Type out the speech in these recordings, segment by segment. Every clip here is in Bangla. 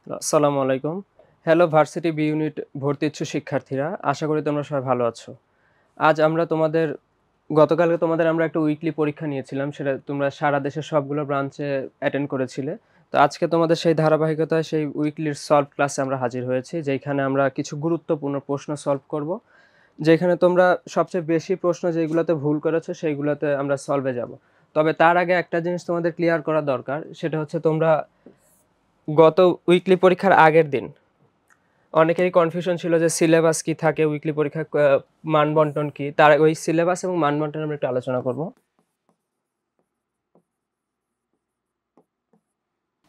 আসসালামু আলাইকুম। হ্যালো ভার্সিটি বি ইউনিট ভর্তি ইচ্ছুক শিক্ষার্থীরা। আশা করি তোমরা সবাই ভালো আছো। আজ আমরা গতকালকে তোমাদের আমরা একটা উইকলি পরীক্ষা নিয়েছিলাম। সেটা তোমরা সারা দেশের সবগুলো ব্রাঞ্চে অ্যাটেন্ড করেছিলে। তো আজকে তোমাদের সেই ধারাবাহিকতায় সেই উইকলির সলভ ক্লাসে আমরা হাজির হয়েছি। যেখানে আমরা কিছু গুরুত্বপূর্ণ প্রশ্ন সলভ করব। যেখানে তোমরা সবচেয়ে বেশি প্রশ্ন যেগুলোতে ভুল করেছো সেইগুলোতে আমরা সলভে যাব। তবে তার আগে একটা জিনিস তোমাদের ক্লিয়ার করা দরকার। সেটা হচ্ছে তোমরা গত উইকলি পরীক্ষার আগের দিন অনেকেরই কনফিউশন ছিল যে সিলেবাস কি থাকে উইকলি পরীক্ষার মানবন্টন কি, তার ওই সিলেবাস এবং মানবন্টন আমরা একটু আলোচনা করব।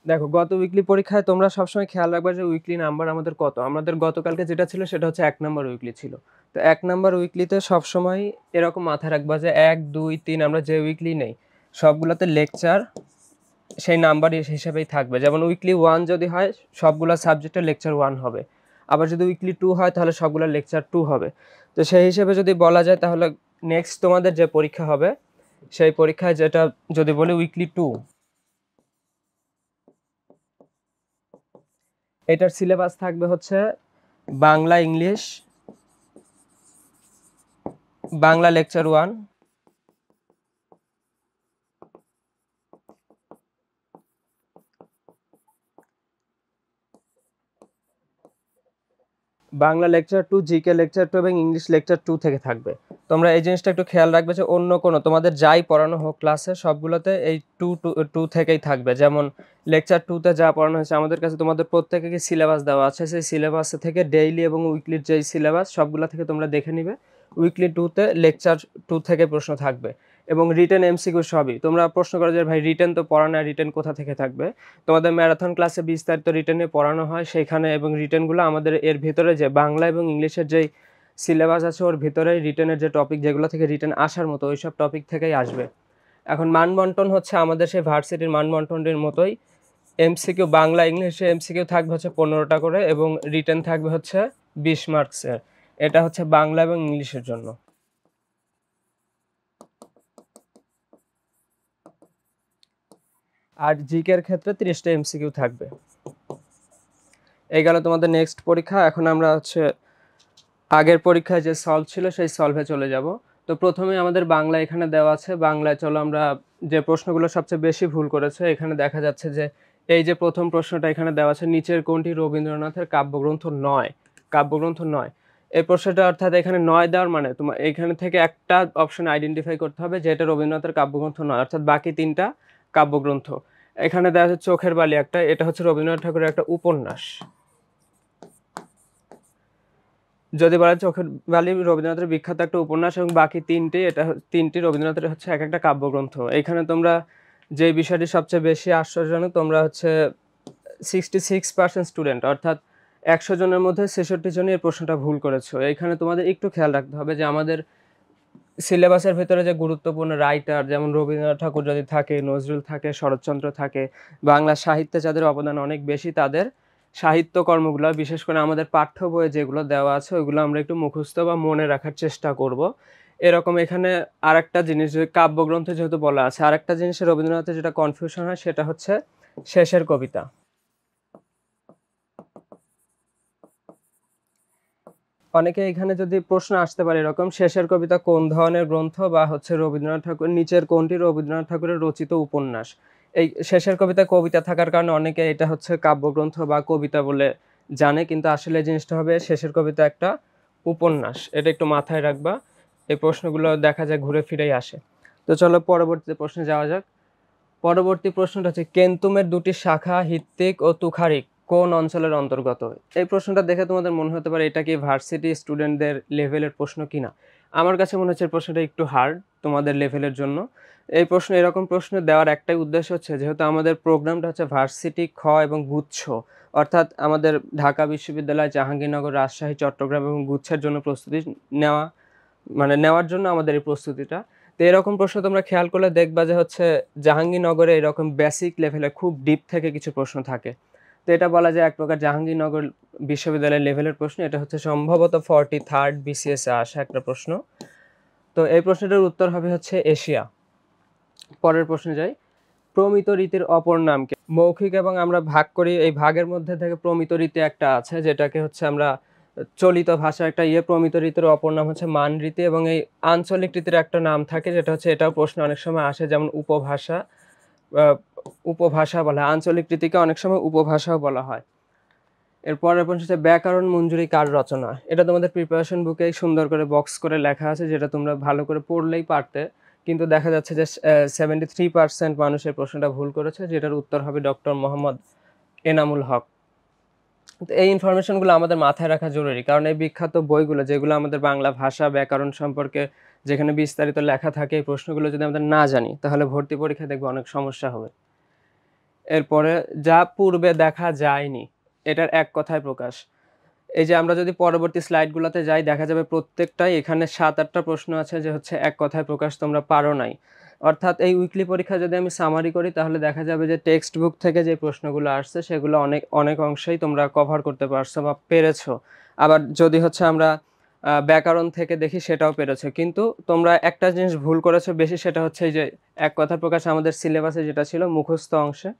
দেখো, গত উইকলি পরীক্ষায় তোমরা সবসময় খেয়াল রাখবে যে উইকলি নাম্বার আমাদের কত। আমাদের গতকালকে যেটা ছিল সেটা হচ্ছে 1 নম্বর উইকলি ছিল। তো 1 নম্বর উইকলিতে সবসময় এরকম মাথায় রাখবা যে 1 2 3 আমরা যে উইকলি নেই সবগুলোতে লেকচার সেই নাম্বার হিসেবেই থাকবে। যেমন উইকলি 1 যদি হয় সবগুলো সাবজেক্টের লেকচার 1 হবে, আবার যদি উইকলি 2 হয় তাহলে সবগুলো লেকচার 2 হবে। তো সেই হিসেবে যদি বলা যায় তাহলে নেক্সট তোমাদের যে পরীক্ষা হবে সেই পরীক্ষায় যেটা যদি বলি উইকলি 2, এটার সিলেবাস থাকবে হচ্ছে Bangla English, Bangla lecture 1, Bangla lecture 2, GK lecture 2 এবং ইংলিশ লেকচার 2 থেকে থাকবে। তোমরা এই জিনিসটা একটু খেয়াল রাখবে যে অন্য কোনো তোমাদের যাই পড়ানো হোক ক্লাসে সবগুলোতে এই 2 থেকেই থাকবে। যেমন লেকচার 2তে যা পড়ানো হয়েছে আমাদের কাছে তোমাদের প্রত্যেকে সিলেবাস দেওয়া আছে, সেই সিলেবাস থেকে ডেইলি এবং উইকলির যেই সিলেবাস সবগুলো থেকে তোমরা দেখে নিবে। উইকলি 2তে লেকচার 2 থেকে প্রশ্ন থাকবে এবং রিটেন এমসিকিউ সবই। তোমরা প্রশ্ন করো যে ভাই রিটেন তো পড়া না, রিটেন কোথা থেকে থাকবে? তোমাদের ম্যারাথন ক্লাসে বিস্তারিত রিটেনে পড়ানো হয় সেখানে, এবং রিটেনগুলো আমাদের এর ভিতরে যে বাংলা এবং ইংলিশের যেই সিলেবাস আছে ওর ভিতরে রিটেনের যে টপিক যেগুলো থেকে রিটেন আসার মতো ওইসব টপিক থেকেই আসবে। এখন মানবন্টন হচ্ছে আমাদের সেই ভার্সিটির মানবন্টনের মতোই। এমসিকিউ বাংলা ইংলিশে এমসিকিউ থাকবে হচ্ছে 15টা করে এবং রিটেন থাকবে হচ্ছে 20 মার্কসের। এটা হচ্ছে বাংলা এবং ইংলিশের জন্য। আর জিকের ক্ষেত্রে 30টা এমসিকিউ থাকবে। এই গেল তোমাদের নেক্সট পরীক্ষা। এখন আমরা হচ্ছে আগের পরীক্ষায় যে সলভ ছিল সেই সলভে চলে যাব। তো প্রথমে আমাদের বাংলা এখানে দেওয়া আছে। বাংলায় চলো আমরা যে প্রশ্নগুলো সবচেয়ে বেশি ভুল করেছে এখানে দেখা যাচ্ছে যে এই যে প্রথম প্রশ্নটা এখানে দেওয়া আছে, নিচের কোনটি রবীন্দ্রনাথের কাব্যগ্রন্থ নয়? কাব্যগ্রন্থ নয় এই প্রশ্নটা, অর্থাৎ এখানে নয় দেওয়ার মানে তোমার এখানে থেকে একটা অপশন আইডেন্টিফাই করতে হবে যে এটা রবীন্দ্রনাথের কাব্যগ্রন্থ নয়, অর্থাৎ বাকি 3টা কাব্যগ্রন্থ। এখানে দেওয়া আছে চোখের বালি একটা, এটা হচ্ছে রবীন্দ্রনাথ ঠাকুরের একটা উপন্যাস। যদি বলা চোখের বালি রবীন্দ্রনাথের বিখ্যাত একটা উপন্যাস এবং বাকি 3টি রবীন্দ্রনাথের হচ্ছে এক একটা কাব্যগ্রন্থ। এখানে তোমরা যে বিষয়টি সবচেয়ে বেশি আশ্চর্যজনক, তোমরা হচ্ছে 66% স্টুডেন্ট অর্থাৎ 100 জনের মধ্যে 66 জনই এই প্রশ্নটা ভুল করেছো। এইখানে তোমাদের একটু খেয়াল রাখতে হবে যে আমাদের সিলেবাসের ভেতরে যে গুরুত্বপূর্ণ রাইটার যেমন রবীন্দ্রনাথ ঠাকুর যদি থাকে, নজরুল থাকে, শরৎচন্দ্র থাকে, বাংলা সাহিত্যে যাদের অবদান অনেক বেশি তাদের সাহিত্যকর্মগুলো, বিশেষ করে আমাদের পাঠ্য বইয়ে যেগুলো দেওয়া আছে ওইগুলো আমরা একটু মুখস্থ বা মনে রাখার চেষ্টা করব। এরকম এখানে আরেকটা জিনিস, যে কাব্যগ্রন্থে যেহেতু বলা আছে, আরেকটা জিনিসে রবীন্দ্রনাথের যেটা কনফিউশন হয় সেটা হচ্ছে শেষের কবিতা। অনেকে এখানে যদি প্রশ্ন আসতে পারে এরকম, শেষের কবিতা কোন ধরনের গ্রন্থ, বা হচ্ছে রবীন্দ্রনাথ ঠাকুর নিচের কোনটি রবীন্দ্রনাথ ঠাকুরের রচিত উপন্যাস? এই শেষের কবিতা কবিতা থাকার কারণে অনেকে এটা হচ্ছে কাব্যগ্রন্থ বা কবিতা বলে জানে, কিন্তু আসলে এই জিনিসটা হবে শেষের কবিতা একটা উপন্যাস। এটা একটু মাথায় রাখবা। এই প্রশ্নগুলো দেখা যায় ঘুরে ফিরেই আসে। তো চলো পরবর্তী প্রশ্নে যাওয়া যাক। পরবর্তী প্রশ্নটা হচ্ছে কেন্তুমের 2টি শাখা হিত্তিক ও তুখারিক কোন অঞ্চলের অন্তর্গত? এই প্রশ্নটা দেখে তোমাদের মনে হতে পারে এটা কি ভার্সিটি স্টুডেন্টদের লেভেলের প্রশ্ন কিনা। আমার কাছে মনে হচ্ছে এই প্রশ্নটা একটু হার্ড তোমাদের লেভেলের জন্য। এই প্রশ্ন, এরকম প্রশ্ন দেওয়ার একটাই উদ্দেশ্য হচ্ছে যেহেতু আমাদের প্রোগ্রামটা হচ্ছে ভার্সিটি খ এবং গুচ্ছ, অর্থাৎ আমাদের ঢাকা বিশ্ববিদ্যালয়, জাহাঙ্গীরনগর, রাজশাহী, চট্টগ্রাম এবং গুচ্ছের জন্য প্রস্তুতি নেওয়া, নেওয়ার জন্য আমাদের এই প্রস্তুতিটা। তো এরকম প্রশ্ন তোমরা খেয়াল করলে দেখবা যে হচ্ছে জাহাঙ্গীরনগরে এরকম বেসিক লেভেলে খুব ডিপ থেকে কিছু প্রশ্ন থাকে। তো এটা বলা যায় এক প্রকার জাহাঙ্গীরনগর বিশ্ববিদ্যালয়ের লেভেলের প্রশ্ন। এটা হচ্ছে সম্ভবত 43rd BCS এ আসা একটা প্রশ্ন। তো এই প্রশ্নটার উত্তর হবে হচ্ছে এশিয়া। পরের প্রশ্নে যাই। প্রমিত রীতির অপর নাম কি? মৌখিক এবং আমরা ভাগ করি, এই ভাগের মধ্যে থেকে প্রমিত রীতি একটা আছে, যেটাকে হচ্ছে আমরা চলিত ভাষার একটা প্রমিত রীতির অপর নাম হচ্ছে মান রীতি, এবং এই আঞ্চলিক রীতির একটা নাম থাকে, যেটা হচ্ছে, এটাও প্রশ্ন অনেক সময় আসে, যেমন উপভাষা। উপভাষা বলা হয়, আঞ্চলিক রীতিকে অনেক সময় উপভাষাও বলা হয়। এর পরের প্রশ্ন হচ্ছে ব্যাকরণ মঞ্জুরি কার রচনা? এটা তোমাদের প্রিপারেশন বুকে সুন্দর করে বক্স করে লেখা আছে, যেটা তোমরা ভালো করে পড়লেই পারতে, কিন্তু দেখা যাচ্ছে যে 73% মানুষের প্রশ্নটা ভুল করেছে, যেটার উত্তর হবে ডক্টর মোহাম্মদ এনামুল হক। তো এই ইনফরমেশনগুলো আমাদের মাথায় রাখা জরুরি, কারণ এই বিখ্যাত বইগুলো, যেগুলো আমাদের বাংলা ভাষা ব্যাকরণ সম্পর্কে যেখানে বিস্তারিত লেখা থাকে, এই প্রশ্নগুলো যদি আমাদের না জানি, তাহলে ভর্তি পরীক্ষায় দেখবো অনেক সমস্যা হবে। এরপরে, যা পূর্বে দেখা যায়নি, এটার এক কথায় প্রকাশ। এই যে আমরা যদি পরবর্তী স্লাইডগুলোতে যাই, দেখা যাবে প্রত্যেকটাই এখানে 7-8টা প্রশ্ন আছে যে হচ্ছে এক কথায় প্রকাশ তোমরা পারো নাই। অর্থাৎ এই উইকলি পরীক্ষা যদি আমি সামারি করি, তাহলে দেখা যাবে যে টেক্সট বুক থেকে যে প্রশ্নগুলো আসছে, সেগুলো অনেক অংশেই তোমরা কভার করতে পারছো বা পেরেছো। আবার যদি হচ্ছে আমরা ব্যাকরণ থেকে দেখি, সেটাও পেরেছো, কিন্তু তোমরা একটা জিনিস ভুল করেছো বেশি, সেটা হচ্ছে এই যে এক কথায় প্রকাশ আমাদের সিলেবাসে যেটা ছিল মুখস্থ অংশে,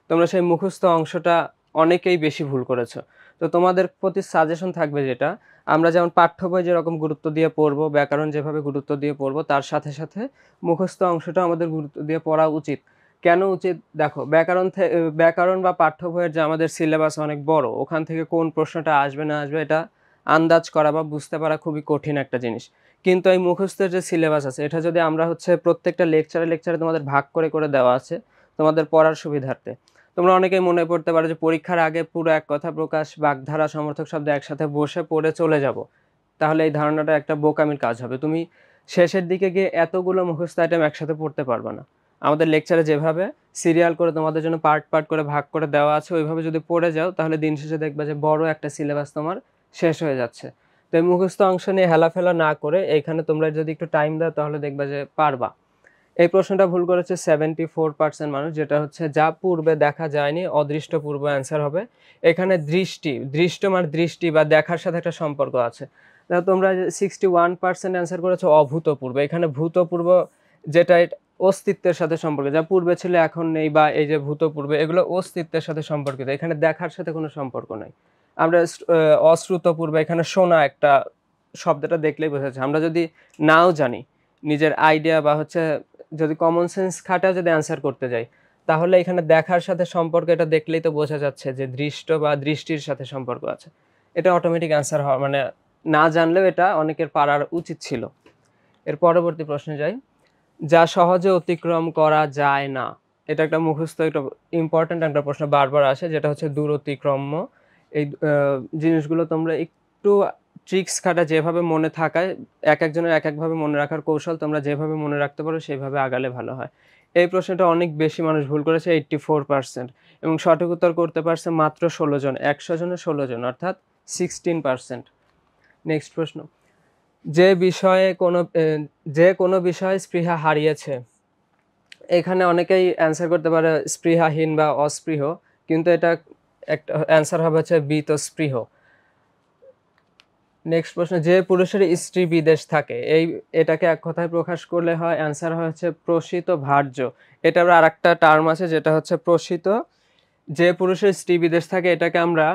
তোমরা সেই মুখস্থ অংশটা অনেকেই বেশি ভুল করেছো। তো তোমাদের প্রতি সাজেশন থাকবে, যেটা আমরা যেমন পাঠ্য বই যেরকম গুরুত্ব দিয়ে পড়বো, ব্যাকরণ যেভাবে গুরুত্ব দিয়ে পড়বো, তার সাথে সাথে মুখস্থ অংশটা আমাদের গুরুত্ব দিয়ে পড়া উচিত। কেন উচিত? দেখো, ব্যাকরণ বা পাঠ্য বইয়ের যে আমাদের সিলেবাস অনেক বড়, ওখান থেকে কোন প্রশ্নটা আসবে না আসবে, এটা আন্দাজ করা বা বুঝতে পারা খুবই কঠিন একটা জিনিস। কিন্তু এই মুখস্থের যে সিলেবাস আছে, এটা যদি আমরা হচ্ছে প্রত্যেকটা লেকচারে তোমাদের ভাগ করে করে দেওয়া আছে তোমাদের পড়ার সুবিধার্থে। তোমরা অনেকেই মনে করতে পারো যে পরীক্ষার আগে পুরো এক কথা প্রকাশ, বাগধারা, সমর্থক শব্দ একসাথে বসে পড়ে চলে যাব, তাহলে এই ধারণাটা একটা বোকামির কাজ হবে। তুমি শেষের দিকে গিয়ে এতগুলো মুখস্থ আইটেম একসাথে পড়তে পারবে না। আমাদের লেকচারে যেভাবে সিরিয়াল করে তোমাদের জন্য পার্ট পার্ট করে ভাগ করে দেওয়া আছে, ওইভাবে যদি পড়ে যাও, তাহলে দিন শেষে দেখবে যে বড় একটা সিলেবাস তোমার শেষ হয়ে যাচ্ছে। তো এই মুখস্থ অংশ নিয়ে হেলাফেলা না করে এইখানে তোমরা যদি একটু টাইম দাও, তাহলে দেখবে যে পারবা। এই প্রশ্নটা ভুল করেছে 74% মানুষ, যেটা হচ্ছে যা পূর্বে দেখা যায়নি অদৃষ্ট পূর্ব অ্যান্সার হবে। এখানে দৃষ্ট মানে দৃষ্টি বা দেখার সাথে একটা সম্পর্ক আছে। তোমরা 61% অ্যান্সার করেছো অভূতপূর্ব। এখানে ভূতপূর্ব যেটা অস্তিত্বের সাথে সম্পর্ক, যা পূর্বে ছিল এখন নেই, বা এই যে ভূতপূর্ব, এগুলো অস্তিত্বের সাথে সম্পর্কিত, এখানে দেখার সাথে কোনো সম্পর্ক নাই। আমরা অশ্রুতপূর্ব, এখানে শোনা একটা শব্দটা দেখলেই বোঝা যাচ্ছে। আমরা যদি নাও জানি, নিজের আইডিয়া বা হচ্ছে যদি কমন সেন্স খাটাও যদি অ্যান্সার করতে যাই, তাহলে এখানে দেখার সাথে সম্পর্ক, এটা দেখলেই তো বোঝা যাচ্ছে যে দৃষ্ট বা দৃষ্টির সাথে সম্পর্ক আছে। এটা অটোমেটিক অ্যান্সার হওয়া, মানে না জানলেও এটা অনেকের পারার উচিত ছিল। এর পরবর্তী প্রশ্নে যাই। যা সহজে অতিক্রম করা যায় না, এটা একটা মুখস্থ, একটা ইম্পর্টেন্ট একটা প্রশ্ন বারবার আসে, যেটা হচ্ছে দূর অতিক্রম্য। এই জিনিসগুলো তোমরা একটু ট্রিক্স খাটা যেভাবে মনে থাকায়, এক একজনের এক একভাবে মনে রাখার কৌশল, তোমরা যেভাবে মনে রাখতে পারো সেইভাবে আগালে ভালো হয়। এই প্রশ্নটা অনেক বেশি মানুষ ভুল করেছে, 84%, এবং সঠিক উত্তর করতে পারছে মাত্র 16 জন। 100 জনে 16 জন, অর্থাৎ 16%। নেক্সট প্রশ্ন। যে কোনো বিষয়ে স্পৃহা হারিয়েছে, এখানে অনেকেই অ্যান্সার করতে পারে স্পৃহাহীন বা অস্পৃহ, কিন্তু এটা একটা অ্যান্সার হবে হচ্ছে বীতস্পৃহ। নেক্সট প্রশ্ন। যে পুরুষের স্ত্রী বিদেশ থাকে, এটাকে এক কথায় প্রকাশ করলে হয়, অ্যান্সার হচ্ছে প্রসিত ভার্য। এটা আবার আরেকটা টার্ম আছে, যেটা হচ্ছে প্রসিত। যে পুরুষের স্ত্রী বিদেশ থাকে, এটাকে আমরা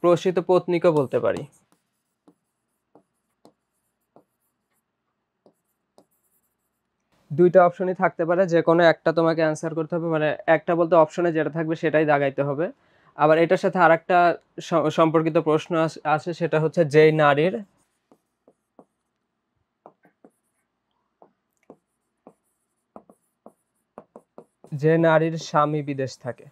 প্রসিত পত্নীকে বলতে পারি। দুইটা অপশনই থাকতে পারে, যে কোনো একটা তোমাকে অ্যান্সার করতে হবে, মানে একটা বলতে অপশনে যেটা থাকবে সেটাই দাগাইতে হবে। আবার এটার সাথে আরেকটা সম্পর্কিত প্রশ্ন আছে, সেটা হচ্ছে যে নারীর স্বামী বিদেশ থাকে,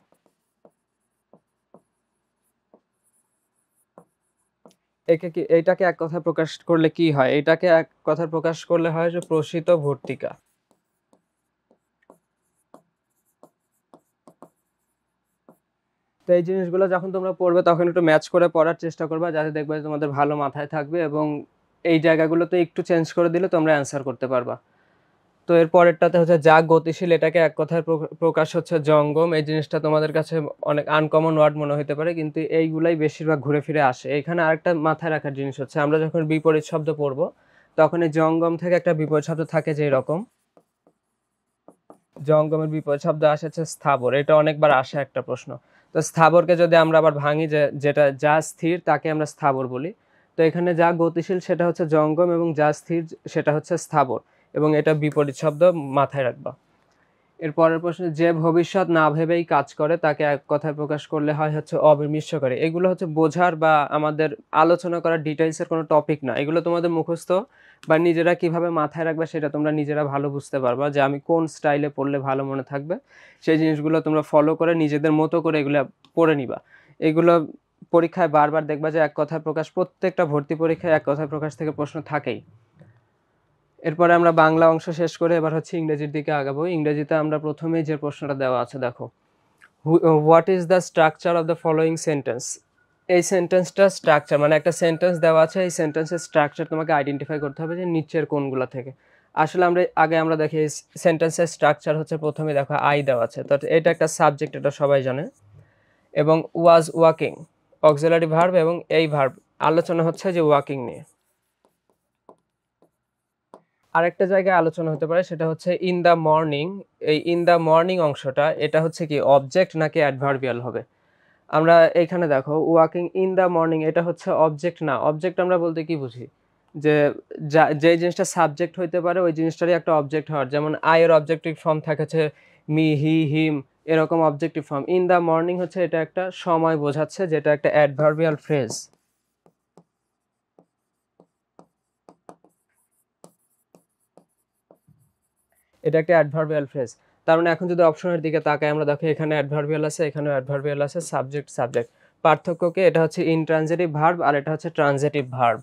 এইটাকে এক কথা প্রকাশ করলে কি হয়? এটাকে এক কথা প্রকাশ করলে হয় যে প্রসিত ভর্তিকা। তো এই জিনিসগুলো যখন তোমরা পড়বে, তখন একটু ম্যাচ করে পড়ার চেষ্টা করবা, যাতে দেখবে যে তোমাদের ভালো মাথায় থাকবে, এবং এই জায়গাগুলোতে একটু চেঞ্জ করে দিলে তোমরা অ্যান্সার করতে পারবা। তো এর পরেরটাতে হচ্ছে যা গতিশীল, এটাকে এক কথায় প্রকাশ হচ্ছে জঙ্গম। এই জিনিসটা তোমাদের কাছে অনেক আনকমন ওয়ার্ড মনে হতে পারে, কিন্তু এইগুলাই বেশিরভাগ ঘুরে ফিরে আসে। এখানে আরেকটা মাথায় রাখার জিনিস হচ্ছে, আমরা যখন বিপরীত শব্দ পড়বো, তখন এই জঙ্গম থেকে একটা বিপরীত শব্দ থাকে, যে এরকম জঙ্গমের বিপরীত শব্দ আসে হচ্ছে স্থাবর। এটা অনেকবার আসে একটা প্রশ্ন। তো স্থাবরকে যদি আমরা আবার ভাঙি, যেটা যা স্থির তাকে আমরা স্থাবর বলি। তো এখানে যা গতিশীল সেটা হচ্ছে জঙ্গম এবং যা স্থির সেটা হচ্ছে স্থাবর, এবং এটা বিপরীত শব্দ মাথায় রাখবা। এর পরের প্রশ্ন, যে ভবিষ্যৎ না ভেবেই কাজ করে তাকে এক কথায় প্রকাশ করলে হয় হচ্ছে অবিমিশ্রকারী। এগুলো হচ্ছে বোঝার বা আমাদের আলোচনা করার ডিটেইলসের কোনো টপিক না। এগুলো তোমাদের মুখস্থ বা নিজেরা কিভাবে মাথায় রাখবে সেটা তোমরা নিজেরা ভালো বুঝতে পারবা, যে আমি কোন স্টাইলে পড়লে ভালো মনে থাকবে। সেই জিনিসগুলো তোমরা ফলো করে নিজেদের মতো করে এগুলো পড়ে নিবা। এগুলো পরীক্ষায় বারবার দেখবা যে এক কথায় প্রকাশ, প্রত্যেকটা ভর্তি পরীক্ষায় এক কথায় প্রকাশ থেকে প্রশ্ন থাকেই। এরপরে আমরা বাংলা অংশ শেষ করে এবার হচ্ছে ইংরেজির দিকে আগাবো। ইংরেজিতে আমরা প্রথমেই যে প্রশ্নটা দেওয়া আছে দেখো, what is the structure of the following sentence. এই সেন্টেন্সটা স্ট্রাকচার মানে একটা সেন্টেন্স দেওয়া আছে, এই সেন্টেন্সের স্ট্রাকচার তোমাকে আইডেন্টিফাই করতে হবে যে নিচের কোনগুলো থেকে। আসলে আমরা দেখি সেন্টেন্সের স্ট্রাকচার হচ্ছে প্রথমে দেখো আই দেওয়া আছে, তো এটা একটা সাবজেক্ট, এটা সবাই জানে, এবং ওয়াজ ওয়াকিং অক্সিলারি ভার্ব, এবং এই ভার্ব আলোচনা হচ্ছে যে ওয়াকিং নিয়ে। আরেকটা জায়গায় আলোচনা হতে পারে, সেটা হচ্ছে ইন দ্য মর্নিং। এই ইন দ্য মর্নিং অংশটা এটা হচ্ছে কি অবজেক্ট নাকি অ্যাডভার্বিয়াল হবে। আমরা এইখানে দেখো ওয়াকিং ইন দ্য মর্নিং, এটা হচ্ছে অবজেক্ট না। অবজেক্ট আমরা বলতে কি বুঝি, যে যে জিনিসটা সাবজেক্ট হইতে পারে ওই জিনিসটারই একটা অবজেক্ট হওয়ার, যেমন আই এর অবজেক্টিভ ফর্ম থাকেছে মি, হি, হিম, এরকম objective form. In the morning হচ্ছে এটা একটা সময় বোঝাচ্ছে, যেটা একটা অ্যাডভার্বিয়াল ফ্রেজ। এটা একটা অ্যাডভার্বিয়াল ফ্রেজ। তার মানে এখন যদি অপশনের দিকে তাকাই আমরা দেখো এখানে অ্যাডভার্বিয়াল আছে, এখানেও অ্যাডভার্বিয়াল আছে, সাবজেক্ট সাবজেক্ট। পার্থক্য কি, এটা হচ্ছে ইনট্রানজিটিভ ভার্ব আর এটা হচ্ছে ট্রানজিটিভ ভার্ব।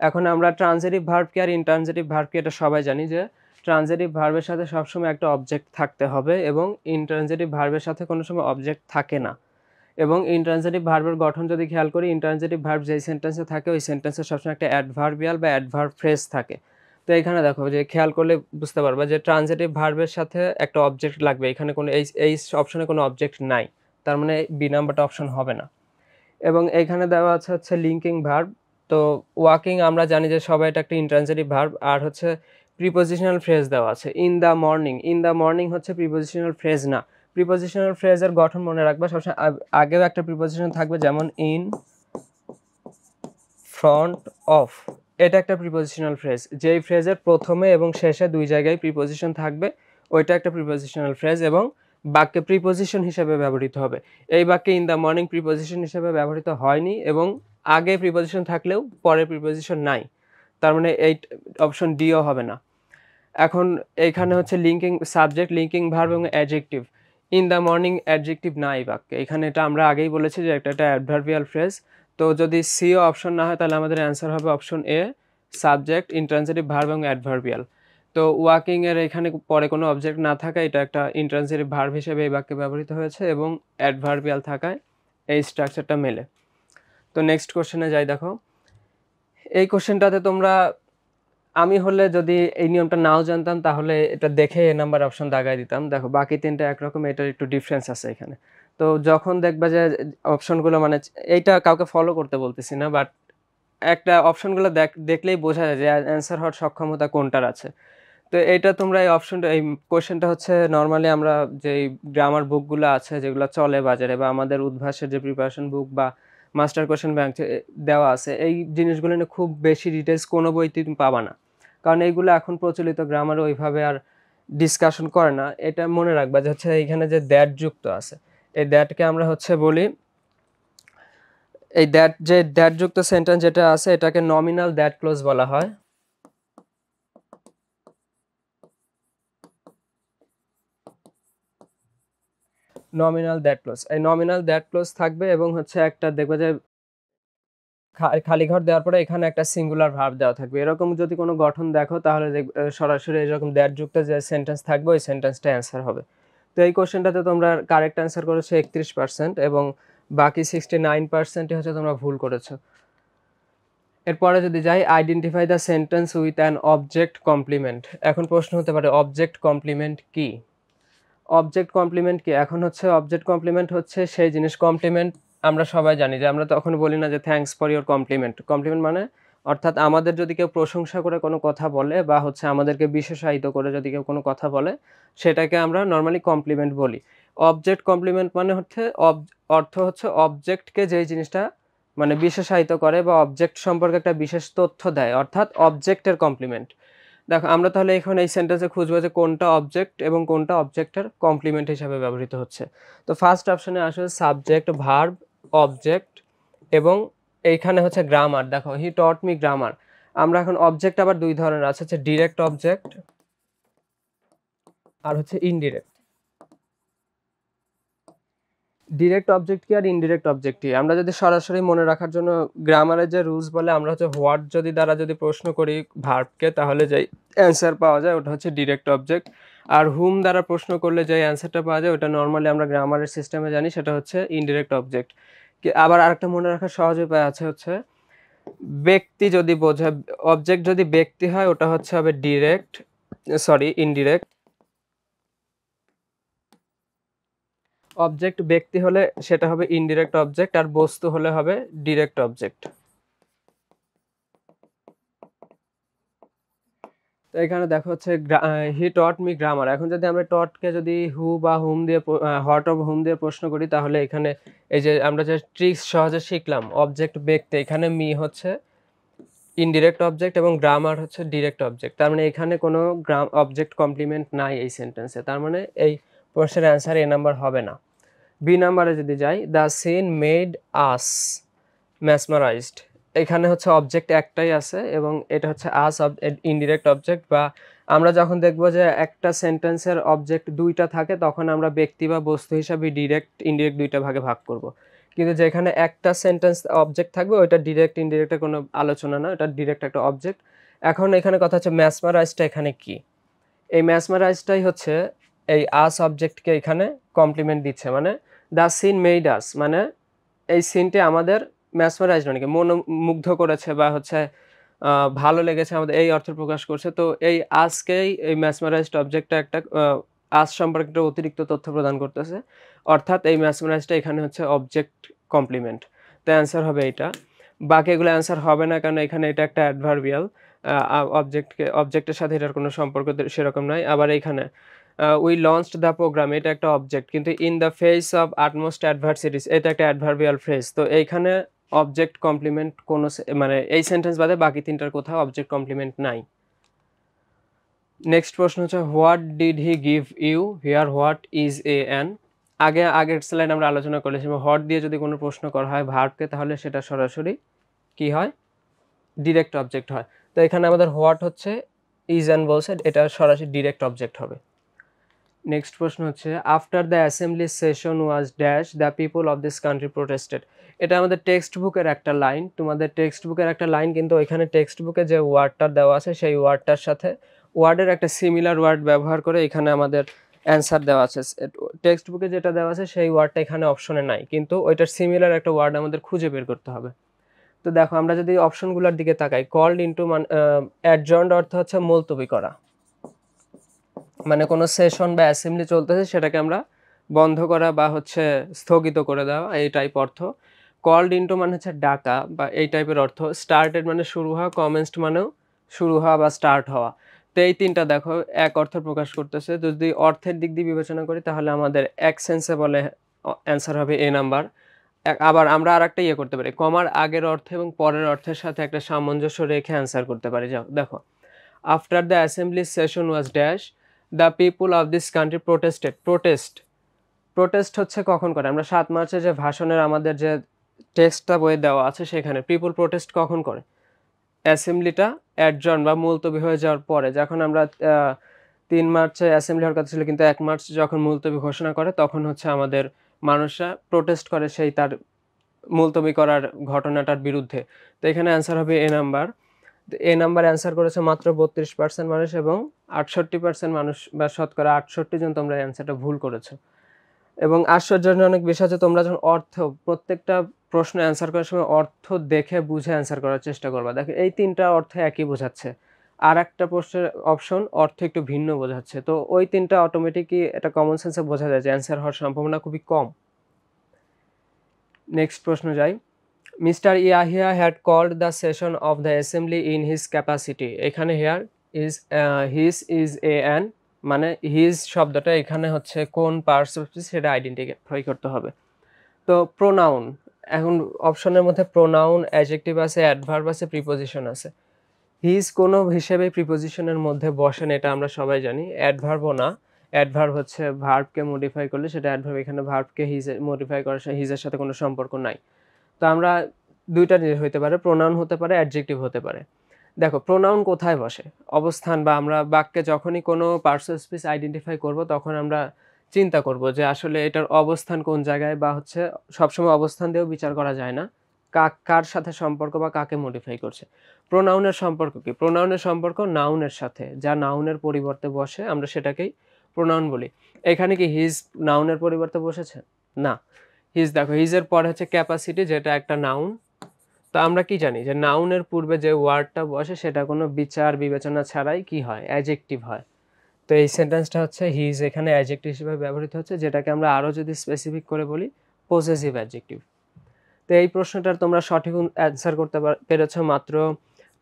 এখন আমরা ট্রানজিটিভ ভার্ব কি আর ইনট্রানজিটিভ ভার্ব কি এটা সবাই জানি, যে ট্রানজিটিভ ভার্বের সাথে সবসময় একটা অবজেক্ট থাকতে হবে এবং ইনট্রানজিটিভ ভার্বের সাথে কোনো সময় অবজেক্ট থাকে না। এবং ইনট্রানজিটিভ ভার্বের গঠন যদি খেয়াল করি, ইনট্রানজিটিভ ভার্ব যেই সেন্টেন্সে থাকে ওই সেন্টেন্সে সবসময় একটা অ্যাডভার্বিয়াল বা অ্যাডভার্ব ফ্রেজ থাকে। তো এখানে দেখো যে খেয়াল করলে বুঝতে পারবা যে ট্রানজিটিভ ভার্বের সাথে একটা অবজেক্ট লাগবে, এখানে কোনো এই অপশনে কোনো অবজেক্ট নাই, তার মানে বি নাম্বারটা অপশন হবে না। এবং এখানে দেওয়া আছে হচ্ছে লিঙ্কিং ভার্ব। তো ওয়াকিং আমরা জানি যে সবাই এটা একটা ইনট্রানজিটিভ ভার্ব, আর হচ্ছে প্রিপোজিশনাল ফ্রেজ দেওয়া আছে in the morning. In the morning হচ্ছে প্রিপোজিশনাল ফ্রেজ না। প্রিপোজিশনাল ফ্রেজের গঠন মনে রাখবা, সবসময় আগেও একটা প্রিপোজিশন থাকবে, যেমন ইন, ফ্রন্ট, অফ। এটা একটা প্রিপোজিশনাল ফ্রেজ, যেই ফ্রেজের প্রথমে এবং শেষে দুই জায়গায় প্রিপোজিশন থাকবে ওইটা একটা প্রিপোজিশনাল ফ্রেজ, এবং বাক্যে প্রিপোজিশন হিসেবে ব্যবহৃত হবে। এই বাক্যে ইন দ্য মর্নিং প্রিপোজিশন হিসেবে ব্যবহৃত হয়নি, এবং আগে প্রিপোজিশন থাকলেও পরে প্রিপোজিশন নাই, তার মানে এই অপশন ডিও হবে না। এখন এইখানে হচ্ছে লিঙ্কিং সাবজেক্ট, লিঙ্কিং ভার্ব এবং adjective. In the morning adjective নাই বাক্যে, এখানে এটা আমরা আগেই বলেছি যে একটা অ্যাডভার্বিয়াল ফ্রেজ। তো যদি সিও অপশন না হয় তাহলে আমাদের অ্যান্সার হবে option A, subject, intransitive verb এবং অ্যাডভার্বিয়াল। তো ওয়াকিং এর এখানে পরে কোনো অবজেক্ট না থাকা, এটা একটা ইন্ট্রানজিটিভ ভার্ব হিসেবে এই বাক্যে ব্যবহৃত হয়েছে, এবং অ্যাডভার্বিয়াল থাকায় এই স্ট্রাকচারটা মেলে। তো নেক্সট কোশ্চেনে যাই। দেখো এই কোশ্চেনটাতে তোমরা, আমি হলে যদি এই নিয়মটা নাও জানতাম তাহলে এটা দেখে এ নাম্বার অপশন দাগায় দিতাম। দেখো বাকি তিনটা একরকম, এটার একটু ডিফারেন্স আছে এখানে। তো যখন দেখবা যে অপশনগুলো মানে এইটা কাউকে ফলো করতে বলতেছি না, বাট একটা অপশনগুলো দেখলেই বোঝা যায় যে অ্যান্সার হওয়ার সক্ষমতা কোনটার আছে। তো এইটা তোমরা এই অপশনটা, এই কোশ্চেনটা হচ্ছে নর্মালি আমরা যেই গ্রামার বুকগুলো আছে যেগুলো চলে বাজারে, বা আমাদের উদ্ভাসের যে প্রিপারেশন বুক বা মাস্টার কোশ্চেন ব্যাংক দেওয়া আছে, এই জিনিসগুলো নিয়ে খুব বেশি ডিটেলস কোনো বইতে তুমি পাবা না, কারণ এইগুলো এখন প্রচলিত গ্রামারে ওইভাবে আর ডিসকাশন করে না। এটা মনে রাখবা যে হচ্ছে এইখানে যে দ্যাট যুক্ত আছে, এই দ্যাটকে আমরা হচ্ছে বলি, এই দ্যাট যুক্ত সেন্টেন্স যেটা আছে এটাকে নমিনাল দ্যাট ক্লোজ বলা হয়। নমিনাল দ্যাট ক্লোজ, এই নমিনাল দ্যাট ক্লোজ থাকবে, এবং হচ্ছে একটা দেখবে যে খালি ঘর দেওয়ার পরে এখানে একটা সিঙ্গুলার ভার্ব দেওয়া থাকবে। এরকম যদি কোনো গঠন দেখো তাহলে সরাসরি এরকম দ্যাট যুক্ত যে সেন্টেন্স থাকবে ওই সেন্টেন্সটা অ্যান্সার হবে। তো এই কোশ্চেনটাতে তোমরা কারেক্ট অ্যান্সার করেছো 31%, এবং বাকি 69%ই হচ্ছে তোমরা ভুল করেছো। এরপরে যদি যাই, identify the sentence with an object complement. এখন প্রশ্ন হতে পারে অবজেক্ট কমপ্লিমেন্ট কি। অবজেক্ট কমপ্লিমেন্ট কি, এখন হচ্ছে অবজেক্ট কমপ্লিমেন্ট হচ্ছে সেই জিনিস, কমপ্লিমেন্ট আমরা সবাই জানি যে আমরা তখন বলি না যে thanks for your compliment. Compliment মানে অর্থাৎ আমাদের যদি কেউ প্রশংসা করে কোনো কথা বলে বা হচ্ছে আমাদেরকে বিশেষায়িত করে যদি কেউ কোনো কথা বলে, সেটাকে আমরা নরমালি কমপ্লিমেন্ট বলি। অবজেক্ট কমপ্লিমেন্ট মানে হচ্ছে অর্থ হচ্ছে অবজেক্টকে যেই জিনিসটা মানে বিশেষায়িত করে বা অবজেক্ট সম্পর্কে একটা বিশেষ তথ্য দেয়, অর্থাৎ অবজেক্টের কমপ্লিমেন্ট। দেখো আমরা তাহলে এখন এই সেন্টেন্সে খুঁজবো যে কোনটা অবজেক্ট এবং কোনটা অবজেক্টের কমপ্লিমেন্ট হিসাবে ব্যবহৃত হচ্ছে। তো ফার্স্ট অপশনে আসলে সাবজেক্ট, ভার্ব, অবজেক্ট এবং এইখানে হচ্ছে গ্রামার। দেখো হি টট মি গ্রামার। আমরা এখন অবজেক্ট আবার দুই ধরনের আছে, হচ্ছে ডিরেক্ট অবজেক্ট আর হচ্ছে ইনডিরেক্ট। ডিরেক্ট অবজেক্ট কি আর ইনডিরেক্ট অবজেক্ট কি? আমরা যদি সরাসরি মনে রাখার জন্য গ্রামারের যে রুলস বলে, আমরা হচ্ছে হোয়াট যদি দ্বারা যদি প্রশ্ন করি ভার্বকে, তাহলে যেই অ্যান্সার পাওয়া যায় ওটা হচ্ছে ডিরেক্ট অবজেক্ট। আর হুম দ্বারা প্রশ্ন করলে যে অ্যান্সারটা পাওয়া যায় ওটা নর্মালি আমরা গ্রামারের সিস্টেমে জানি সেটা হচ্ছে ইনডিরেক্ট অবজেক্ট। আবার আরেকটা মনে রাখার সহজ উপায় আছে, হচ্ছে ব্যক্তি যদি বোঝায়, অবজেক্ট যদি ব্যক্তি হয় ওটা হচ্ছে হবে ডিরেক্ট, সরি ইনডিরেক্ট। অবজেক্ট ব্যক্তি হলে সেটা হবে ইনডিরেক্ট অবজেক্ট, আর বস্তু হলে হবে ডিরেক্ট অবজেক্ট। তো এখানে দেখো হচ্ছে হি টট মি গ্রামার। এখন যদি আমরা টটকে যদি হু বা হুম দিয়ে হট অফ হুম দিয়ে প্রশ্ন করি, তাহলে এখানে এই যে আমরা যে ট্রিক্স সহজে শিখলাম, অবজেক্ট ব্যক্তি, এখানে মি হচ্ছে ইনডিরেক্ট অবজেক্ট এবং গ্রামার হচ্ছে ডিরেক্ট অবজেক্ট। তার মানে এখানে কোনো অবজেক্ট কমপ্লিমেন্ট নাই এই সেন্টেন্সে, তার মানে এই প্রশ্নের অ্যান্সার এ নাম্বার হবে না। বি নাম্বারে যদি যাই, দ্য সিন মেড আস ম্যাসমারাইজড। এখানে হচ্ছে অবজেক্ট একটাই আছে এবং এটা হচ্ছে আস ইনডিরেক্ট অবজেক্ট। বা আমরা যখন দেখবো যে একটা সেন্টেন্সের অবজেক্ট দুইটা থাকে, তখন আমরা ব্যক্তি বা বস্তু হিসাবে ডিরেক্ট ইনডিরেক্ট দুইটা ভাগে ভাগ করব। কিন্তু যেখানে একটা সেন্টেন্স অবজেক্ট থাকবে ওইটা ডিরেক্ট ইনডিরেক্টের কোনো আলোচনা না, এটা ডিরেক্ট একটা অবজেক্ট। এখন এখানে কথা হচ্ছে ম্যাসমারাইজটা এখানে কি? এই ম্যাসমারাইজটাই হচ্ছে এই আস অবজেক্টকে এখানে কমপ্লিমেন্ট দিচ্ছে। মানে দ্য সিন মেড আস, মানে এই সিনটি আমাদের ম্যাসমারাইজ, মানে কি মনোমুগ্ধ করেছে বা হচ্ছে ভালো লেগেছে আমাদের, এই অর্থ প্রকাশ করছে। তো এই আজকেই এই ম্যাসমারাইজড অবজেক্টটা একটা আজ সম্পর্কে একটা অতিরিক্ত তথ্য প্রদান করতেছে, অর্থাৎ এই ম্যাসমারাইজটা এখানে হচ্ছে অবজেক্ট কমপ্লিমেন্ট। তো অ্যান্সার হবে এইটা। বাকি এগুলো অ্যান্সার হবে না, কারণ এখানে এটা একটা অ্যাডভার্বিয়াল, অবজেক্টের সাথে এটার কোনো সম্পর্ক সেরকম নাই। আবার এখানে উই লঞ্চড দ্য প্রোগ্রাম, এটা একটা অবজেক্ট, কিন্তু in the face of utmost adversities এটা একটা অ্যাডভার্বিয়াল ফ্রেজ। তো এইখানে অবজেক্ট কমপ্লিমেন্ট কোনো মানে এই সেন্টেন্স বাদে বাকি তিনটার কোথাও অবজেক্ট কমপ্লিমেন্ট নাই। নেক্সট প্রশ্ন হচ্ছে what did he give you here, what is a an. আগের স্লাইড আমরা আলোচনা করেছি, হোয়াট দিয়ে যদি কোনো প্রশ্ন করা হয় ভার্বকে, তাহলে সেটা সরাসরি কি হয়? ডিরেক্ট অবজেক্ট হয়। তো এখানে আমাদের হোয়াট হচ্ছে ইজ অ্যান বলছে, এটা সরাসরি ডিরেক্ট অবজেক্ট হবে। নেক্সট প্রশ্ন হচ্ছে after the assembly session was dash the people of this country protested. এটা আমাদের টেক্সট বুকের একটা লাইন, তোমাদের টেক্সট বুকের একটা লাইন, কিন্তু ওইখানে টেক্সট বুকে যে ওয়ার্ডটা দেওয়া আছে সেই ওয়ার্ডটার সাথে ওয়ার্ডের একটা সিমিলার ওয়ার্ড ব্যবহার করে এখানে আমাদের অ্যান্সার দেওয়া আছে। টেক্সট বুকে যেটা দেওয়া আছে সেই ওয়ার্ডটা এখানে অপশনে নাই, কিন্তু ওইটার সিমিলার একটা ওয়ার্ড আমাদের খুঁজে বের করতে হবে। তো দেখো আমরা যদি অপশনগুলোর দিকে তাকাই, কল্ড ইনটু অ্যাডজর্নড অর্থ হচ্ছে মুলতবি করা, মানে কোনো সেশন বা অ্যাসেম্বলি চলতেছে সেটাকে আমরা বন্ধ করা বা হচ্ছে স্থগিত করে দেওয়া, এই টাইপ অর্থ। কল্ড ইনটু মানে হচ্ছে ডাকা বা এই টাইপের অর্থ। স্টার্টেড মানে শুরু হওয়া, কমেন্সড মানেও শুরু হওয়া বা স্টার্ট হওয়া। তো এই তিনটা দেখো এক অর্থ প্রকাশ করতেছে। যদি অর্থের দিক দিয়ে বিবেচনা করি তাহলে আমাদের এক সেন্সে বলে অ্যান্সার হবে এ নাম্বার। আবার আমরা আর একটা ইয়ে করতে পারি, কমার আগের অর্থ এবং পরের অর্থের সাথে একটা সামঞ্জস্য রেখে অ্যান্সার করতে পারি। যাও দেখো, after the assembly session was dash the people of this country protested. Protest হচ্ছে কখন করে? আমরা 7 মার্চে যে ভাষণের আমাদের যে টেক্সটটা বইয়ে দেওয়া আছে সেখানে পিপুল প্রোটেস্ট কখন করে? অ্যাসেম্বলিটা অ্যাডজর্ন বা মুলতবি হয়ে যাওয়ার পরে। যখন আমরা 3 মার্চে অ্যাসেম্বলি হওয়ার কথা ছিল, কিন্তু 1 মার্চ যখন মুলতবি ঘোষণা করে তখন হচ্ছে আমাদের মানুষরা প্রোটেস্ট করে সেই তার মুলতবি করার ঘটনাটার বিরুদ্ধে। তো এখানে অ্যান্সার হবে এ নাম্বার। এ নাম্বার অ্যান্সার করেছে মাত্র 32% মানুষ এবং 68% মানুষ বা শতকরা 68 জন তোমরা অ্যান্সারটা ভুল করেছো। এবং আশ্চর্যজনক বিষয় যে তোমরা যখন প্রত্যেকটা প্রশ্ন অ্যান্সার করার সময় অর্থ দেখে বুঝে অ্যান্সার করার চেষ্টা করবা। দেখো এই তিনটা অর্থ একই বোঝাচ্ছে, আর একটা প্রশ্নের অপশন অর্থ একটু ভিন্ন বোঝাচ্ছে। তো ওই তিনটা অটোমেটিকই এটা কমন সেন্সে বোঝা যায় যে অ্যান্সার হওয়ার সম্ভাবনা খুবই কম। নেক্সট প্রশ্ন যাই, mister Yahya had called the session of the assembly in his capacity. এখানে here is his is a an, মানে হিজ শব্দটা এখানে হচ্ছে কোন পার্টস অফ স্পিচ সেটা আইডেন্টিফাই করতে হবে। তো প্রোনাউন, এখন অপশনের মধ্যে প্রোনাউন, অ্যাডজেক্টিভ আছে, অ্যাডভার্ব আছে, প্রিপোজিশন আছে। হিজ কোনো হিসেবে প্রিপোজিশনের মধ্যে বসেন, এটা আমরা সবাই জানি। অ্যাডভার্বও না, অ্যাডভার্ব হচ্ছে ভার্বকে মডিফাই করলে সেটা অ্যাডভার্ব, এখানে ভার্বকে হিজে মডিফাই করার হিজের সাথে কোনো সম্পর্ক নাই। তো আমরা দুইটা জিনিস হইতে পারে, প্রোনাউন হতে পারে, অ্যাডজেক্টিভ হতে পারে। দেখো প্রোনাউন কোথায় বসে, অবস্থান, বা আমরা বাক্যে যখনই কোনো পার্টস অফ স্পিচ আইডেন্টিফাই করব তখন আমরা চিন্তা করব যে আসলে এটার অবস্থান কোন জায়গায়, বা হচ্ছে সবসময় অবস্থান দিয়েও বিচার করা যায় না, কার সাথে সম্পর্ক বা কাকে মডিফাই করছে। প্রোনাউনের সম্পর্ক কি? প্রোনাউনের সম্পর্ক নাউনের সাথে, যা নাউনের পরিবর্তে বসে আমরা সেটাকেই প্রোনাউন বলি। এখানে কি হিজ নাউনের পরিবর্তে বসেছে? না। হিজ, দেখো হিজের পরে হচ্ছে ক্যাপাসিটি, যেটা একটা নাউন। তো আমরা কি জানি যে নাউনের পূর্বে যে ওয়ার্ডটা বসে সেটা কোনো বিচার বিবেচনা ছাড়াই কি হয়, অ্যাডজেক্টিভ হয়। তো এই সেন্টেন্সটা হচ্ছে হিজ এখানে অ্যাডজেক্টিভ হিসেবে ব্যবহৃত হচ্ছে, যেটাকে আমরা আরও যদি স্পেসিফিক করে বলি পজেসিভ অ্যাডজেক্টিভ। তো এই প্রশ্নটার তোমরা সঠিক অ্যান্সার করতে পেরেছ মাত্র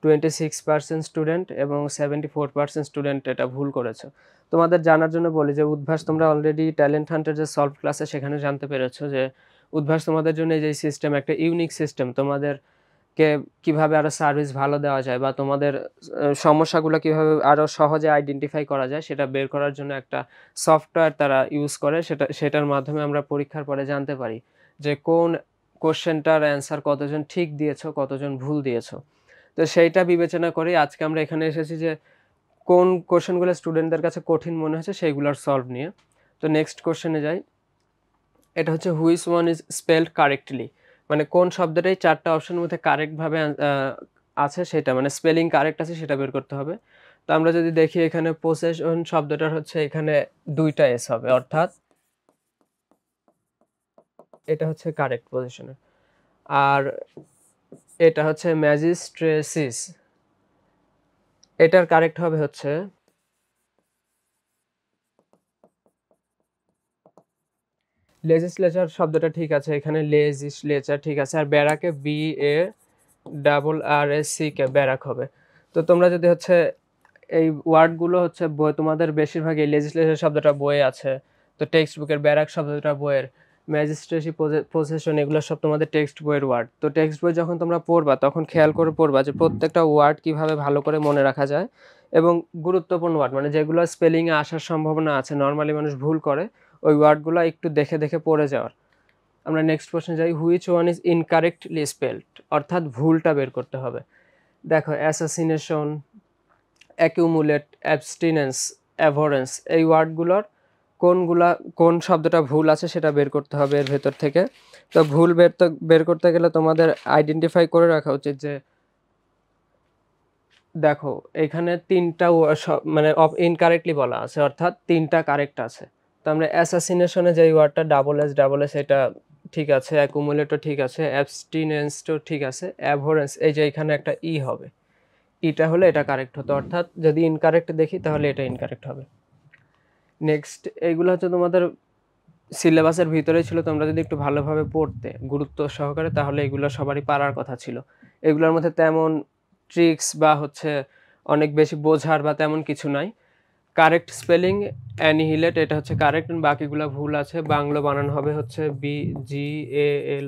26% স্টুডেন্ট, এবং 74% স্টুডেন্ট এটা ভুল করেছো। তোমাদের জানার জন্য বলি যে উদ্ভাস তোমরা অলরেডি ট্যালেন্ট হান্টের যে সলভ ক্লাসে সেখানে জানতে পেরেছো যে উদ্ভাস তোমাদের জন্য এই যে সিস্টেম একটা ইউনিক সিস্টেম, তোমাদেরকে কিভাবে আরও সার্ভিস ভালো দেওয়া যায় বা তোমাদের সমস্যাগুলো কিভাবে আরও সহজে আইডেন্টিফাই করা যায় সেটা বের করার জন্য একটা সফটওয়্যার তারা ইউজ করে। সেটার মাধ্যমে আমরা পরীক্ষার পরে জানতে পারি যে কোন কোশ্চেনটার অ্যান্সার কতজন ঠিক দিয়েছো, কতজন ভুল দিয়েছো। তো সেইটা বিবেচনা করে আজকে আমরা এখানে এসেছি যে কোন কোশ্চেনগুলো স্টুডেন্টদের কাছে কঠিন মনে হচ্ছে সেইগুলোর সলভ নিয়ে। তো নেক্সট কোশ্চেনে যাই। এটা হচ্ছে which one is spelled correctly, মানে কোন শব্দটাই চারটা অপশনের মধ্যে কারেক্টভাবে আছে সেটা, মানে স্পেলিং কারেক্ট আছে সেটা বের করতে হবে। তো আমরা যদি দেখি এখানে পসেশন শব্দটার হচ্ছে এখানে দুইটা এস হবে, অর্থাৎ এটা হচ্ছে কারেক্ট পজিশনে। আর এটা হচ্ছে ম্যাজিস্ট্রেসিস, এটার কারেক্ট হবে হচ্ছে লেজিসলেচার শব্দটা ঠিক আছে, এখানে লেজিসলেচার ঠিক আছে। আর ব্যারাকে BARRAC ব্যারাক হবে। তো তোমরা যদি হচ্ছে এই ওয়ার্ডগুলো হচ্ছে বই, তোমাদের বেশিরভাগই লেজিসলেচার শব্দটা বইয়ে আছে, তো টেক্সট বুকের ব্যারাক শব্দটা বইয়ের, ম্যাজিস্ট্রেসি পজেশন এগুলো সব তোমাদের টেক্সট বইয়ের ওয়ার্ড। তো টেক্সট বই যখন তোমরা পড়বা তখন খেয়াল করে পড়বা যে প্রত্যেকটা ওয়ার্ড কিভাবে ভালো করে মনে রাখা যায়, এবং গুরুত্বপূর্ণ ওয়ার্ড মানে যেগুলো স্পেলিংয়ে আসার সম্ভাবনা আছে, নর্মালি মানুষ ভুল করে, ওই ওয়ার্ডগুলো একটু দেখে দেখে পড়ে যাওয়ার। আমরা নেক্সট কোশ্চেন যাই। Which one is incorrectly spelled, অর্থাৎ ভুলটা বের করতে হবে। দেখো অ্যাসাসিনেশন, অ্যাকিউমুলেট, অ্যাবস্টিনেন্স, অ্যাভোরেন্স, এই ওয়ার্ডগুলোর কোন শব্দটা ভুল আছে সেটা বের করতে হবে এর ভেতর থেকে। তো ভুল বের করতে গেলে তোমাদের আইডেন্টিফাই করে রাখা উচিত যে দেখো এখানে তিনটা মানে ইনকারেক্টলি বলা আছে, অর্থাৎ তিনটা কারেক্ট আছে। তো আমরা অ্যাসাসিনেশনে যে ওয়ার্ডটা ডাবল এস এটা ঠিক আছে, অ্যাকুমুলেটও ঠিক আছে, অ্যাবস্টিনেন্সও ঠিক আছে, অ্যাভোরেন্স এই যে এখানে একটা ই হবে, ইটা হলে এটা কারেক্ট হতো, অর্থাৎ যদি ইনকারেক্ট দেখি তাহলে এটা ইনকারেক্ট হবে। নেক্সট এইগুলো হচ্ছে তোমাদের সিলেবাসের ভিতরেই ছিল, তোমরা যদি একটু ভালোভাবে পড়তে গুরুত্ব সহকারে তাহলে এগুলো সবারই পারার কথা ছিল। এগুলোর মধ্যে তেমন ট্রিক্স বা হচ্ছে অনেক বেশি বোঝার বা তেমন কিছু নাই। কারেক্ট স্পেলিং অ্যানিহিলেট, এটা হচ্ছে কারেক্ট, বাকিগুলো ভুল আছে। বাংলা বানানো হবে হচ্ছে BGALOW,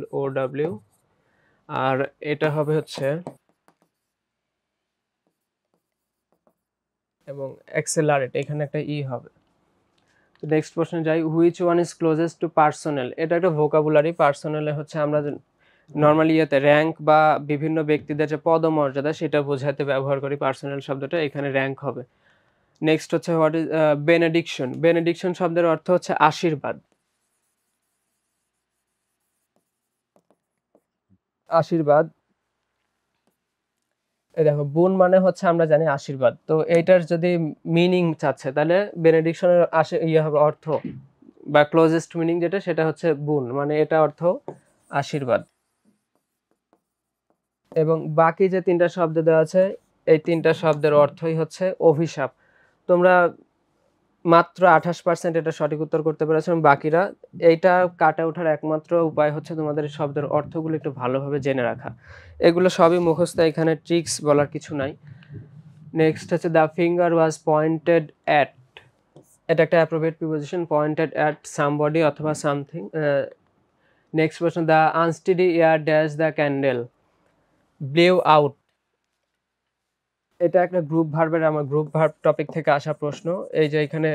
আর এটা হবে হচ্ছে এবং অ্যাক্সেলারেট, এখানে একটা ই হবে। নেক্সট প্রশ্ন যাই। Which one is closest to personal, এটা একটা ভোকাবুলারি। পার্সোনালে হচ্ছে আমরা নর্মালি ইয়েতে র্যাঙ্ক বা বিভিন্ন ব্যক্তিদের যে পদমর্যাদা সেটা বোঝাতে ব্যবহার করি পার্সোনাল শব্দটা, এখানে র্যাঙ্ক হবে। নেক্সট হচ্ছে হোয়াট ইজ বেনেডিকশন, বেনেডিকশন শব্দের অর্থ হচ্ছে আশীর্বাদ, আশীর্বাদ। এই দেখো বুন মানে হচ্ছে আমরা জানি আশীর্বাদ, তো এইটার যদি মিনিং চাচ্ছে তাহলে বেনেডিকশনের ইয়ে হবে অর্থ বা ক্লোজেস্ট মিনিং যেটা সেটা হচ্ছে বুন, মানে এটা অর্থ আশীর্বাদ। এবং বাকি যে তিনটা শব্দ দেওয়া আছে এই তিনটা শব্দের অর্থই হচ্ছে অভিশাপ। তোমরা মাত্র 28% এটা সঠিক উত্তর করতে পেরেছে এবং বাকিরা এইটা কাটা ওঠার একমাত্র উপায় হচ্ছে তোমাদের শব্দের অর্থগুলো একটু ভালোভাবে জেনে রাখা। এগুলো সবই মুখস্থ, এখানে ট্রিক্স বলার কিছু নাই। নেক্সট হচ্ছে the finger was pointed at, এটা একটা appropriate preposition, pointed at somebody অথবা সামথিং। নেক্সট প্রশ্ন, the unsteady air dash the candle blew out, এটা একটা গ্রুপ ভার্বের, আমার গ্রুপ ভার্ব টপিক থেকে আসা প্রশ্ন। এই যে এখানে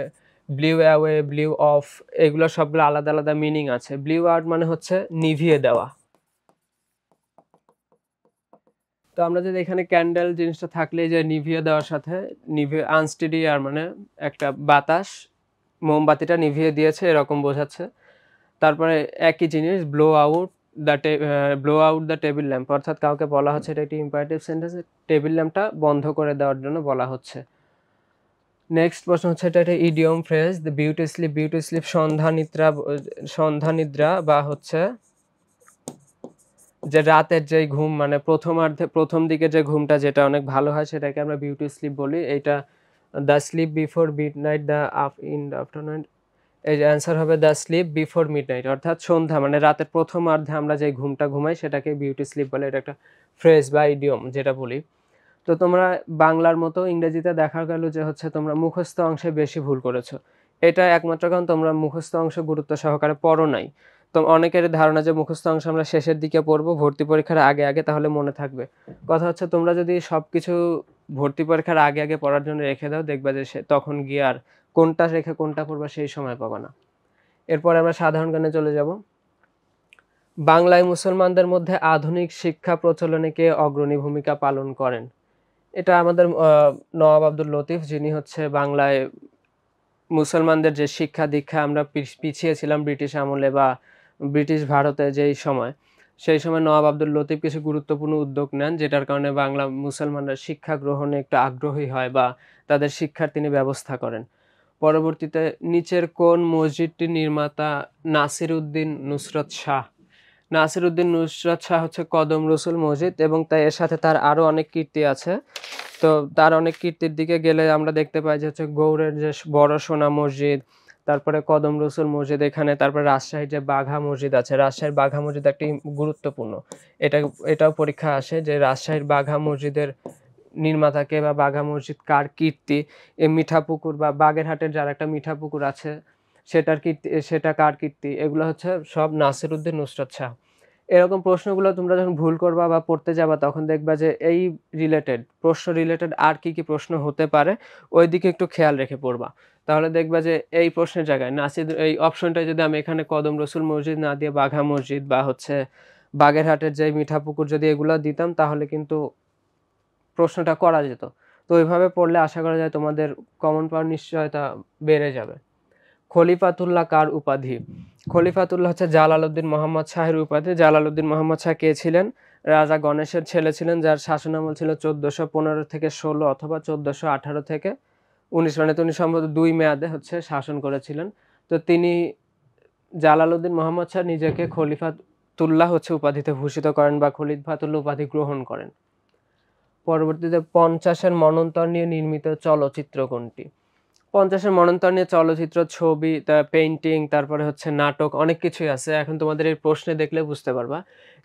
ব্লিউ অ্যাওয়ে, ব্লিউ অফ, এগুলো সবগুলো আলাদা আলাদা মিনিং আছে। ব্লিউ আউট মানে হচ্ছে নিভিয়ে দেওয়া। তো আমরা যদি এখানে ক্যান্ডেল জিনিসটা থাকলে যে নিভিয়ে দেওয়ার সাথে নিভিয়ে, আনস্টেডি এয়ার মানে একটা বাতাস মোমবাতিটা নিভিয়ে দিয়েছে এরকম বোঝাচ্ছে। তারপরে একই জিনিস blow out the table lamp, অর্থাৎ কাউকে বলা হচ্ছে, এটা একটি ইম্পারেটিভ সেন্টেন্স, টেবিল ল্যাম্পটা বন্ধ করে দেওয়ার জন্য বলা হচ্ছে। নেক্সট প্রশ্ন হচ্ছে, এটা একটা idiom phrase, the beauty sleep, beauty sleep সন্ধ্যা নিদ্রা বা হচ্ছে যে রাতের যে ঘুম, মানে প্রথম দিকে যে ঘুমটা যেটা অনেক ভালো হয় সেটাকে আমরা বিউটি স্লিপ বলি। এইটা the sleep before midnight, in the afternoon, এই যে অ্যান্সার হবে দ্য স্লিপ বিফোর মিডনাইট, অর্থাৎ সন্ধ্যা মানে রাতের প্রথমার্ধে আমরা যে ঘুমটা ঘুমাই সেটাকে বিউটি স্লিপ বলে। এটা একটা ফ্রেজ বা ইডিয়ম যেটা বলি। তো তোমরা বাংলার মতো ইংরেজিতে দেখা গেল যে হচ্ছে তোমরা মুখস্থ অংশে বেশি ভুল করেছো। এটা একমাত্র কারণ তোমরা মুখস্থ অংশ গুরুত্ব সহকারে পড়ো নাই। তো অনেকের ধারণা যে মুখস্থ অংশ আমরা শেষের দিকে পড়বো ভর্তি পরীক্ষার আগে আগে, তাহলে মনে থাকবে। কথা হচ্ছে তোমরা যদি সবকিছু ভর্তি পরীক্ষার আগে আগে পড়ার জন্য রেখে দাও, দেখবা যে তখন গিয়ে আর কোনটা রেখে কোনটা পড়বা সেই সময় পাবা না। এরপর আমরা সাধারণ জ্ঞানে চলে যাব। বাংলায় মুসলমানদের মধ্যে আধুনিক শিক্ষা প্রচলনে কে অগ্রণী ভূমিকা পালন করেন? এটা আমাদের নওয়াব আব্দুল লতিফ, যিনি হচ্ছে বাংলায় মুসলমানদের যে শিক্ষা দীক্ষা আমরা পিছিয়ে ছিলাম ব্রিটিশ আমলে বা ব্রিটিশ ভারতে যেই সময়, সেই সময় নওয়াব আব্দুল লতিফ কিছু গুরুত্বপূর্ণ উদ্যোগ নেন, যেটার কারণে বাংলা মুসলমানরা শিক্ষা গ্রহণে একটু আগ্রহী হয় বা তাদের শিক্ষার তিনি ব্যবস্থা করেন। পরবর্তীতে নিচের কোন মসজিদটির নির্মাতা নাসির উদ্দিন নুসরত শাহ? নাসির উদ্দিন নুসরত শাহ হচ্ছে কদম রসুল মসজিদ, এবং তাই এর সাথে তার আরো অনেক কীর্তি আছে। তো তার অনেক কীর্তির দিকে গেলে আমরা দেখতে পাই যে হচ্ছে গৌড়ের যে বড় সোনা মসজিদ, তারপরে কদম রসুল মসজিদ এখানে, তারপরে রাজশাহীর যে বাঘা মসজিদ আছে, রাজশাহীর বাঘা মসজিদ একটি গুরুত্বপূর্ণ। এটাও পরীক্ষা আসে যে রাজশাহীর বাঘা মসজিদের নির্মাতাকে বা বাঘা মসজিদ কার কীর্তি। এই মিঠাপুকুর বা বাগেরহাটের যার একটা মিঠাপুকুর আছে সেটার কীর্তি, সেটা কার কীর্তি, এগুলো হচ্ছে সব নাসির উদ্দিন নুসরত শাহ। এরকম প্রশ্নগুলো তোমরা যখন ভুল করবা বা পড়তে যাবা তখন দেখবা যে এই প্রশ্ন রিলেটেড আর কি কি প্রশ্ন হতে পারে ওই দিকে একটু খেয়াল রেখে পড়বা। তাহলে দেখবা যে এই প্রশ্নের জায়গায় এই অপশনটা যদি আমি এখানে কদম রসুল মসজিদ না দিয়ে বাঘা মসজিদ বা হচ্ছে বাগেরহাটের যে মিঠাপুকুর যদি এগুলো দিতাম তাহলে কিন্তু প্রশ্নটা করা যেত। তো ওইভাবে পড়লে আশা করা যায় তোমাদের কমন পাওয়ার নিশ্চয়তা বেড়ে যাবে। খলিফাতুল্লাহ কার উপাধি? খলিফাতুল্লাহ হচ্ছে জালালউদ্দিন মোহাম্মদ শাহের উপাধি। জালালউদ্দিন মোহাম্মদ শাহ কে ছিলেন? রাজা গণেশের ছেলে ছিলেন, যার শাসনামল ছিল 1415 থেকে 16 অথবা 1418 থেকে 19, মানে তিনি সম্ভবত 2 মেয়াদে হচ্ছে শাসন করেছিলেন। তো তিনি জালালউদ্দিন মোহাম্মদ শাহ নিজেকে খলিফাতুল্লাহ হচ্ছে উপাধিতে ভূষিত করেন বা খলিফাতুল্লাহ উপাধি গ্রহণ করেন। পরবর্তীতে 50-এর মন্বন্তর নিয়ে নির্মিত চলচ্চিত্র কোনটি? 50-এর মন্বন্তর নিয়ে চলচ্চিত্র, ছবি, পেইন্টিং, তারপরে হচ্ছে নাটক, অনেক কিছুই আছে। এখন তোমাদের এই প্রশ্নে দেখলে বুঝতে পারবা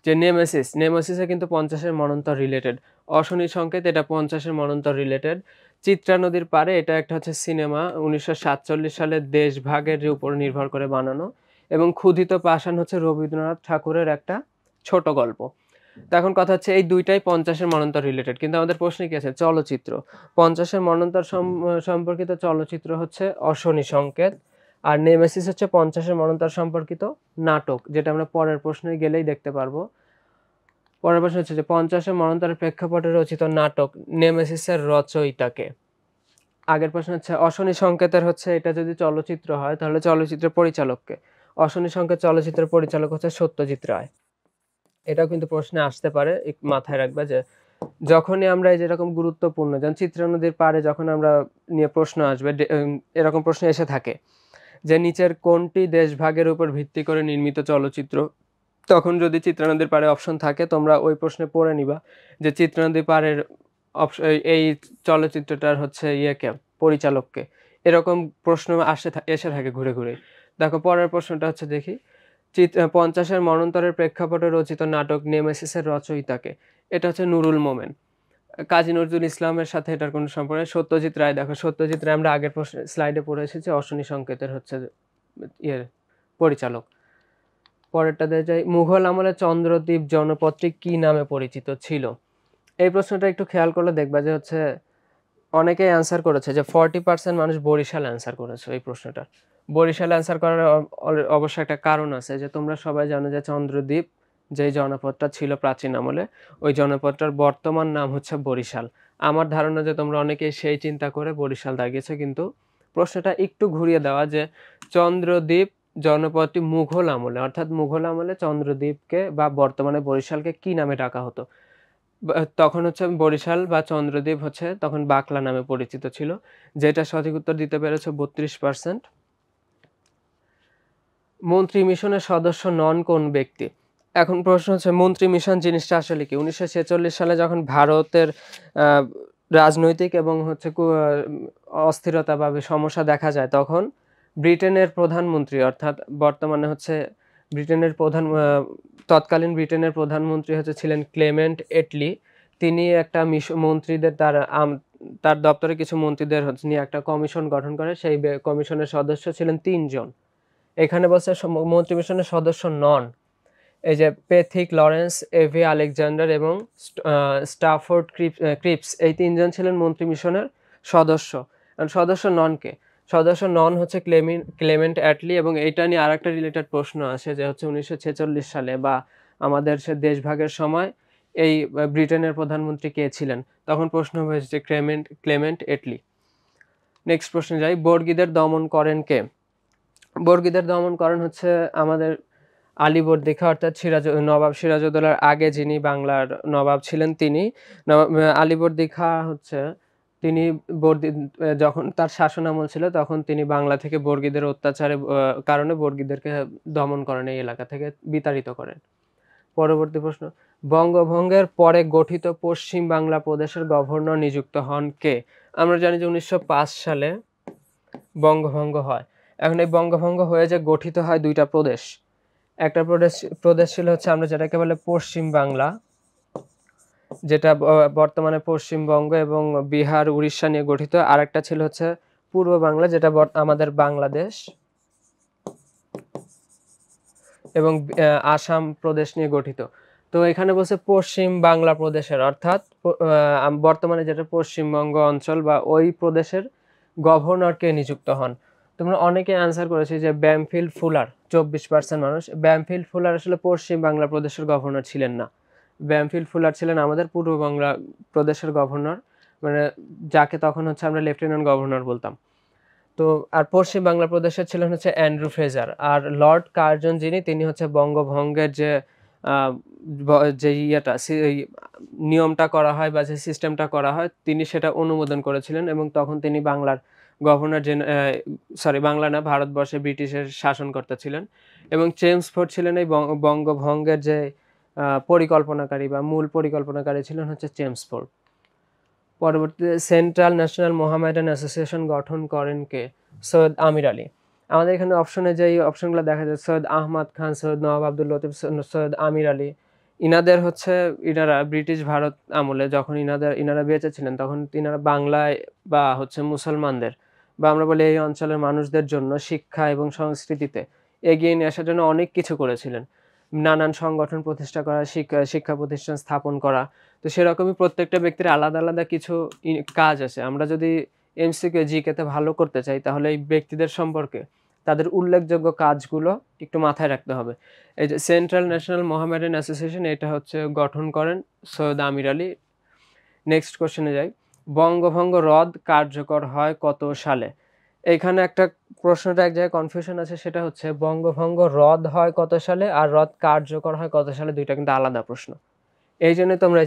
যে নেমেসিসে কিন্তু 50-এর মন্বন্তর রিলেটেড। অশনি সংকেত, এটা 50-এর মন্বন্তর রিলেটেড। চিত্রা নদীর পাড়ে, এটা একটা হচ্ছে সিনেমা, 1947 সালে দেশভাগের উপর নির্ভর করে বানানো। এবং ক্ষুধিত পাষাণ হচ্ছে রবীন্দ্রনাথ ঠাকুরের একটা ছোট গল্প। তো এখন কথা হচ্ছে এই দুইটাই 50-এর মন্বন্তর রিলেটেড, কিন্তু আমাদের প্রশ্নে কি আছে? চলচ্চিত্র। 50-এর মন্বন্তর সম্পর্কিত চলচ্চিত্র হচ্ছে অশনি সংকেত, আর নেমেসিস হচ্ছে 50-এর মন্বন্তর সম্পর্কিত নাটক, যেটা আমরা পরের প্রশ্নে গেলেই দেখতে পারবো। পরের প্রশ্ন হচ্ছে যে 50-এর মন্বন্তরের প্রেক্ষাপটে রচিত নাটক নেমেসিসের রচয়িতাকে? আগের প্রশ্ন হচ্ছে অশনি সংকেতের হচ্ছে এটা যদি চলচ্চিত্র হয় তাহলে চলচ্চিত্রের পরিচালককে? অশনি সংকেত চলচ্চিত্রের পরিচালক হচ্ছে সত্যজিৎ রায়। এটাও কিন্তু প্রশ্নে আসতে পারে, মাথায় রাখবা যে যখনই আমরা এই যেরকম গুরুত্বপূর্ণ, যেমন চিত্রা নদীর পাড়ে যখন আমরা নিয়ে প্রশ্ন আসবে, এরকম প্রশ্ন এসে থাকে যে নিচের কোনটি দেশভাগের উপর ভিত্তি করে নির্মিত চলচ্চিত্র, তখন যদি চিত্রা নদীর পাড়ে অপশন থাকে তোমরা ওই প্রশ্নে পড়ে নিবা যে চিত্রা নদীর পাড়ের এই চলচ্চিত্রটার হচ্ছে ইয়েকে, পরিচালককে। এরকম প্রশ্ন এসে থাকে ঘুরে ঘুরে। দেখো পরের প্রশ্নটা হচ্ছে দেখি, 50-এর মন্বন্তরের প্রেক্ষাপটে রচিত নাটক নেমেসিসের রচয়িতাকে? এটা হচ্ছে নুরুল মোমেন। কাজী নজরুল ইসলামের সাথে এটার কোনো সম্পর্ক নেই। সত্যজিৎ রায়, দেখো সত্যজিৎ রায় আমরা আগের স্লাইডে পড়ে এসেছি, অশনি সংকেতের হচ্ছে ইয়ের পরিচালক। পরেরটাতে যাই, মুঘল আমলে চন্দ্রদ্বীপ জনপদটি কি নামে পরিচিত ছিল? এই প্রশ্নটা একটু খেয়াল করলে দেখবা যে হচ্ছে অনেকেই অ্যান্সার করেছে, যে 40% মানুষ বরিশাল অ্যান্সার করেছে এই প্রশ্নটা। বরিশাল অ্যান্সার করার অবশ্য একটা কারণ আছে, যে তোমরা সবাই জানো যে চন্দ্রদ্বীপ যে জনপদটা ছিল প্রাচীন আমলে, ওই জনপদটার বর্তমান নাম হচ্ছে বরিশাল। আমার ধারণা যে তোমরা অনেকেই সেই চিন্তা করে বরিশাল দাগিয়েছো, কিন্তু প্রশ্নটা একটু ঘুরিয়ে দেওয়া, যে চন্দ্রদ্বীপ জনপদটি মুঘল আমলে, অর্থাৎ মুঘল আমলে চন্দ্রদ্বীপকে বা বর্তমানে বরিশালকে কি নামে ডাকা হতো? তখন হচ্ছে বরিশাল বা চন্দ্রদ্বীপ হচ্ছে তখন বাকলা নামে পরিচিত ছিল। যেটা সঠিক উত্তর দিতে পেরেছে 32%। মন্ত্রী মিশনের সদস্য নন কোন ব্যক্তি? এখন প্রশ্ন হচ্ছে মন্ত্রী মিশন জিনিসটা আসলে কি? 1946 সালে যখন ভারতের রাজনৈতিক এবং হচ্ছে অস্থিরতা বা সমস্যা দেখা যায়, তখন ব্রিটেনের প্রধানমন্ত্রী, অর্থাৎ বর্তমানে হচ্ছে ব্রিটেনের তৎকালীন ব্রিটেনের প্রধানমন্ত্রী হচ্ছে ছিলেন ক্লেমেন্ট এটলি। তিনি একটা মন্ত্রীদের তার দপ্তরে কিছু মন্ত্রীদের হচ্ছে নিয়ে একটা কমিশন গঠন করে। সেই কমিশনের সদস্য ছিলেন 3 জন। এখানে বলছে মন্ত্রী মিশনের সদস্য নন। এই যে প্যাথিক লরেন্স, এভি আলেকজান্ডার এবং স্টাফোর্ড ক্রিপস, এই 3 জন ছিলেন মন্ত্রী মিশনের সদস্য। সদস্য নন কে? সদস্য নন হচ্ছে ক্লেমেন্ট অ্যাটলি। এবং এইটা নিয়ে আরেকটা রিলেটেড প্রশ্ন আসে, যে হচ্ছে 1946 সালে বা আমাদের সে দেশভাগের সময় এই ব্রিটেনের প্রধানমন্ত্রী কে ছিলেন? তখন প্রশ্ন হয়েছে ক্লেমেন্ট অ্যাটলি। নেক্সট প্রশ্নে যাই, বর্গীদের দমন করেন কে? বর্গীদের দমন করেন হচ্ছে আমাদের আলীবর্দী খাঁ, অর্থাৎ নবাব সিরাজউদ্দৌলার আগে যিনি বাংলার নবাব ছিলেন তিনি। আলীবর্দী খাঁ হচ্ছে তিনি যখন তার শাসন আমল ছিল, তখন তিনি বাংলা থেকে বর্গীদের অত্যাচারের কারণে বর্গীদেরকে দমন করেন, এই এলাকা থেকে বিতাড়িত করেন। পরবর্তী প্রশ্ন, বঙ্গভঙ্গের পরে গঠিত পশ্চিম বাংলা প্রদেশের গভর্নর নিযুক্ত হন কে? আমরা জানি যে 1905 সালে বঙ্গভঙ্গ হয়। এখন এই বঙ্গভঙ্গ হয়ে যে গঠিত হয় 2টা প্রদেশ। একটা প্রদেশ ছিল হচ্ছে আমরা যেটাকে বলে পশ্চিম বাংলা, যেটা বর্তমানে পশ্চিমবঙ্গ এবং বিহার, উড়িষ্যা নিয়ে গঠিত। আর একটা ছিল হচ্ছে পূর্ব বাংলা, যেটা আমাদের বাংলাদেশ এবং আসাম প্রদেশ নিয়ে গঠিত। তো এখানে বলছে পশ্চিম বাংলা প্রদেশের, অর্থাৎ বর্তমানে যেটা পশ্চিমবঙ্গ অঞ্চল বা ওই প্রদেশের গভর্নরকে নিযুক্ত হন। তোমরা অনেকে অ্যান্সার করেছে যে ব্যামফিল্ড ফুলার, 24% মানুষ। ব্যামফিল্ড ফুলার আসলে পশ্চিম বাংলা প্রদেশের গভর্নর ছিলেন না। ব্যামফিল্ড ফুলার ছিলেন আমাদের পূর্ব বাংলা প্রদেশের গভর্নর, মানে যাকে তখন হচ্ছে আমরা লেফটেন্যান্ট গভর্নর বলতাম। তো আর পশ্চিম বাংলা প্রদেশের ছিলেন হচ্ছে অ্যান্ড্রু ফ্রেজার। আর লর্ড কার্জন যিনি, তিনি হচ্ছে বঙ্গভঙ্গের যে যে নিয়মটা করা হয় বা যে সিস্টেমটা করা হয়, তিনি সেটা অনুমোদন করেছিলেন। এবং তখন তিনি বাংলার গভর্নর বাংলা না, ভারতবর্ষে ব্রিটিশের শাসনকর্তা ছিলেন। এবং চেমসফোর্ড ছিলেন এই বঙ্গভঙ্গের যে পরিকল্পনাকারী বা মূল পরিকল্পনাকারী ছিলেন হচ্ছে চেমসফোর্ড। পরবর্তীতে সেন্ট্রাল ন্যাশনাল মোহামেডান অ্যাসোসিয়েশন গঠন করেন কে? সৈয়দ আমির আলী। আমাদের এখানে অপশনে যে অপশনগুলো দেখা যায়, সৈয়দ আহমদ খান, সৈয়দ নওয়াব আব্দুল লতিফ, সৈয়দ আমির আলী, ইনাদের হচ্ছে ইনারা ব্রিটিশ ভারত আমলে যখন ইনারা বেঁচে ছিলেন, তখন ইনারা বাংলায় বা হচ্ছে মুসলমানদের বা আমরা বলি এই অঞ্চলের মানুষদের জন্য শিক্ষা এবং সংস্কৃতিতে এগিয়ে নিয়ে আসার জন্য অনেক কিছু করেছিলেন। নানান সংগঠন প্রতিষ্ঠা করা, শিক্ষা প্রতিষ্ঠান স্থাপন করা। তো সেরকমই প্রত্যেকটা ব্যক্তির আলাদা আলাদা কিছু কাজ আছে। আমরা যদি এমসিকিউ জিকেতে ভালো করতে চাই, তাহলে এই ব্যক্তিদের সম্পর্কে তাদের উল্লেখযোগ্য কাজগুলো একটু মাথায় রাখতে হবে। এই যে সেন্ট্রাল ন্যাশনাল মোহামেডান অ্যাসোসিয়েশন, এটা হচ্ছে গঠন করেন সৈয়দ আমির আলী। নেক্সট কোশ্চেনে যাই, বঙ্গভঙ্গ রদ কার্যকর হয় কত সালে? এইখানে একটা প্রশ্নটা এক জায়গায় কনফিউশন আছে, সেটা হচ্ছে বঙ্গভঙ্গ রদ হয় কত সালে আর রদ কার্যকর হয় কত সালে, দুইটা কিন্তু আলাদা প্রশ্ন। এই জন্য তোমরা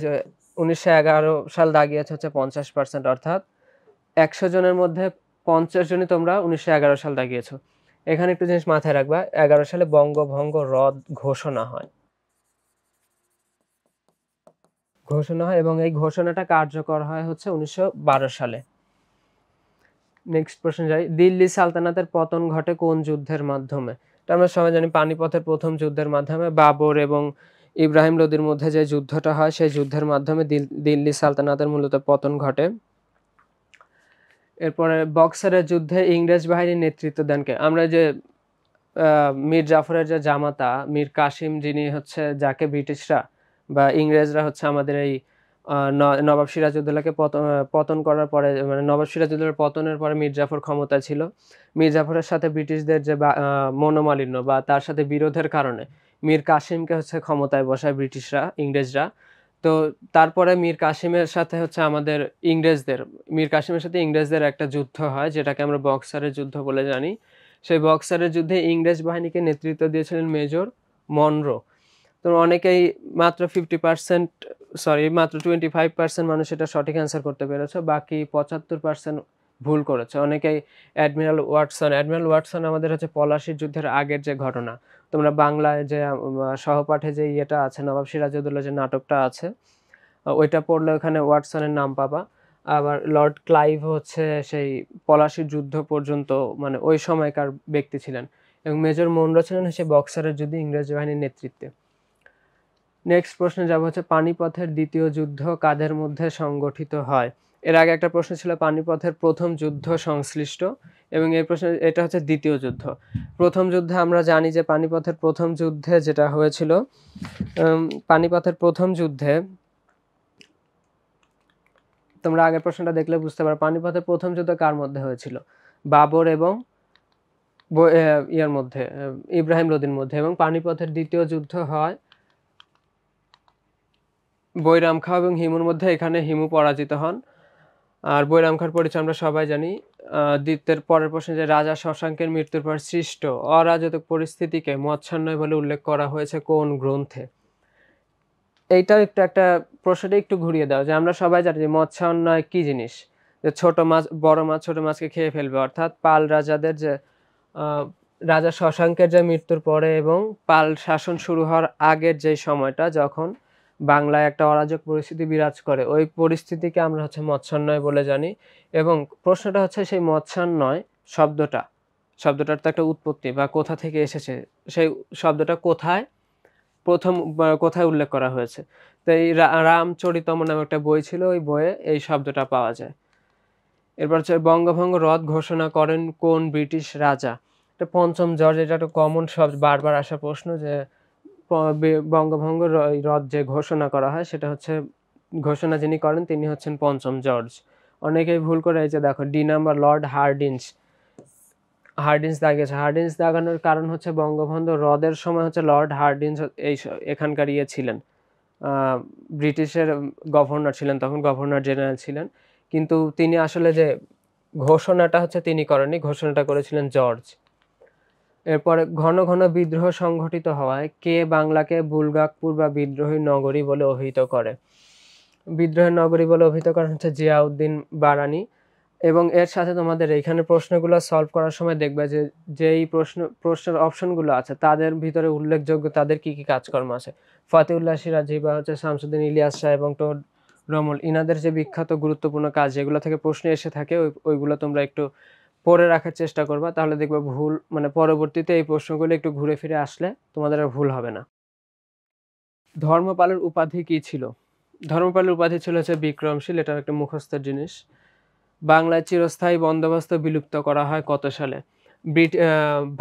1911 সাল দাগিয়েছে হচ্ছে 50%, অর্থাৎ 100 জনের মধ্যে 50 জনই তোমরা 1911 সাল দাগিয়েছো। এখানে একটু জিনিস মাথায় রাখবা, 11 সালে বঙ্গভঙ্গ রদ ঘোষণা হয় এবং এই ঘোষণাটা কার্যকর হয় হচ্ছে 1912 সালে। নেক্সট প্রশ্ন যাই। দিল্লি সালতানাতের পতন ঘটে কোন যুদ্ধের মাধ্যমে? এটা আমরা সবাই জানি পানিপথের প্রথম যুদ্ধের মাধ্যমে বাবর এবং ইব্রাহিম লোদির মধ্যে যে যুদ্ধটা হয় সেই যুদ্ধের মাধ্যমে দিল্লি সালতানাতের মূলত পতন ঘটে। এরপরে বক্সারের যুদ্ধে ইংরেজ বাহিনীর নেতৃত্ব দেন কে? আমরা যে মীর জাফরের যে জামাতা মীর কাসিম, যিনি হচ্ছে যাকে ব্রিটিশরা বা ইংরেজরা হচ্ছে আমাদের এই নবাব সিরাজউদ্দৌলাকে পতন করার পরে, মানে নবাব সিরাজউদ্দৌলার পতনের পরে মীর জাফর ক্ষমতায় ছিল। মীর জাফরের সাথে ব্রিটিশদের যে মনোমালিন্য বা তার সাথে বিরোধের কারণে মীর কাসিমকে হচ্ছে ক্ষমতায় বসায় ব্রিটিশরা, ইংরেজরা। তো তারপরে মীর কাসিমের সাথে হচ্ছে আমাদের মীর কাসিমের সাথে ইংরেজদের একটা যুদ্ধ হয়, যেটাকে আমরা বক্সারের যুদ্ধ বলে জানি। সেই বক্সারের যুদ্ধে ইংরেজ বাহিনীকে নেতৃত্ব দিয়েছিলেন মেজর মনরো। তো অনেকেই মাত্র 25% মানুষ এটা সঠিক অ্যান্সার করতে পেরেছে, বাকি 75% ভুল করেছে। অনেকেই অ্যাডমিরাল ওয়াটসন আমাদের হচ্ছে পলাশির যুদ্ধের আগের যে ঘটনা, তোমরা বাংলায় যে সহপাঠে যে ইয়েটা আছে, নবাব সিরাজউদ্দৌলা যে নাটকটা আছে, ওইটা পড়লে ওখানে ওয়াটসনের নাম পাবা। আবার লর্ড ক্লাইভ হচ্ছে সেই পলাশির যুদ্ধ পর্যন্ত মানে ওই সময়কার ব্যক্তি ছিলেন, এবং মেজর মনরো ছিলেন সেই বক্সারের যুদ্ধে ইংরেজ বাহিনীর নেতৃত্বে। নেক্সট প্রশ্নে যাব হচ্ছে পানিপথের দ্বিতীয় যুদ্ধ কাদের মধ্যে সংগঠিত হয়? এর আগে একটা প্রশ্ন ছিল পানিপথের প্রথম যুদ্ধ সংশ্লিষ্ট, এবং এই প্রশ্ন এটা হচ্ছে দ্বিতীয় যুদ্ধ। প্রথম যুদ্ধে আমরা জানি যে পানিপথের প্রথম যুদ্ধে যেটা হয়েছিল, পানিপথের প্রথম যুদ্ধে তোমরা আগের প্রশ্নটা দেখলে বুঝতে পারো পানিপথের প্রথম যুদ্ধ কার মধ্যে হয়েছিল? বাবর এবং ইব্রাহিম লোদির মধ্যে। এবং পানিপথের দ্বিতীয় যুদ্ধ হয় বৈরাম খাঁ এবং হিমুর মধ্যে। এখানে হিমু পরাজিত হন। আর বৈরাম খাঁর পরিচয় আমরা সবাই জানি। দ্বিতীয় পরের প্রশ্নে যে রাজা শশাঙ্কের মৃত্যুর পর সৃষ্ট অরাজকতা পরিস্থিতিকে মৎস্যান্বয় বলে উল্লেখ করা হয়েছে কোন গ্রন্থে? এইটাও একটা প্রশ্নটা একটু ঘুরিয়ে দাও, যে আমরা সবাই জানি যে মৎস্যান্বয় কি জিনিস, যে ছোট মাছ বড় মাছ ছোট মাছকে খেয়ে ফেলবে, অর্থাৎ পাল রাজাদের যে রাজা শশাঙ্কের যে মৃত্যুর পরে এবং পাল শাসন শুরু হওয়ার আগের যে সময়টা, যখন বাংলায় একটা অরাজক পরিস্থিতি বিরাজ করে, ওই পরিস্থিতিকে আমরা হচ্ছে মৎস্যান্বয় বলে জানি। এবং প্রশ্নটা হচ্ছে সেই মৎস্যান্বয় শব্দটার তো একটা উৎপত্তি বা কোথা থেকে এসেছে, সেই শব্দটা কোথায় উল্লেখ করা হয়েছে। তো এই রামচরিতম নামে একটা বই ছিল, ওই বইয়ে এই শব্দটা পাওয়া যায়। এরপর হচ্ছে বঙ্গভঙ্গ রদ ঘোষণা করেন কোন ব্রিটিশ রাজা? এটা পঞ্চম জর্জ। এটা একটা কমন সব বারবার আসা প্রশ্ন, যে বঙ্গভঙ্গ রদ যে ঘোষণা করা হয়, সেটা হচ্ছে ঘোষণা যিনি করেন তিনি হচ্ছেন পঞ্চম জর্জ। অনেকেই ভুল করে এই যে দেখো ডি নাম্বার লর্ড হার্ডিন্স দাগিয়েছে। হার্ডিন্স দাগানোর কারণ হচ্ছে বঙ্গবন্ধু রদের সময় হচ্ছে লর্ড হার্ডিন্স এখানকার ছিলেন, ব্রিটিশের গভর্নর ছিলেন, তখন গভর্নর জেনারেল ছিলেন। কিন্তু তিনি আসলে যে ঘোষণাটা হচ্ছে তিনি করেননি, ঘোষণাটা করেছিলেন জর্জ। এরপরে ঘন ঘন বিদ্রোহ সংঘটিত হওয়ায় কে বাংলাকে বুলগাকপুর বা বিদ্রোহী নগরী বলে অভিহিত করে? বিদ্রোহী নগরী বলে অভিহিত করেন হচ্ছে জিয়াউদ্দিন বারানি। এবং এর সাথে তোমাদের এইখানে প্রশ্নগুলো সলভ করার সময় দেখবে যে যেই প্রশ্নের অপশনগুলো আছে তাদের ভিতরে উল্লেখযোগ্য তাদের কি কি কাজকর্ম আছে। ফতেউল্লাহ সিরাজি বা হচ্ছে শামসুদ্দিন ইলিয়াস শাহ এবং টোড রমল, ইনাদের যে বিখ্যাত গুরুত্বপূর্ণ কাজ যেগুলো থেকে প্রশ্ন এসে থাকে, ওইগুলো তোমরা একটু পড়ে রাখার চেষ্টা করবা, তাহলে দেখবে ভুল মানে পরবর্তীতে এই প্রশ্নগুলো একটু ঘুরে ফিরে আসলে তোমাদের আর ভুল হবে না। ধর্মপালের উপাধি কি ছিল? ধর্মপালের উপাধি ছিল হচ্ছে বিক্রমশীল। এটা একটা মুখস্থের জিনিস। বাংলায় চিরস্থায়ী বন্দোবস্ত বিলুপ্ত করা হয় কত সালে?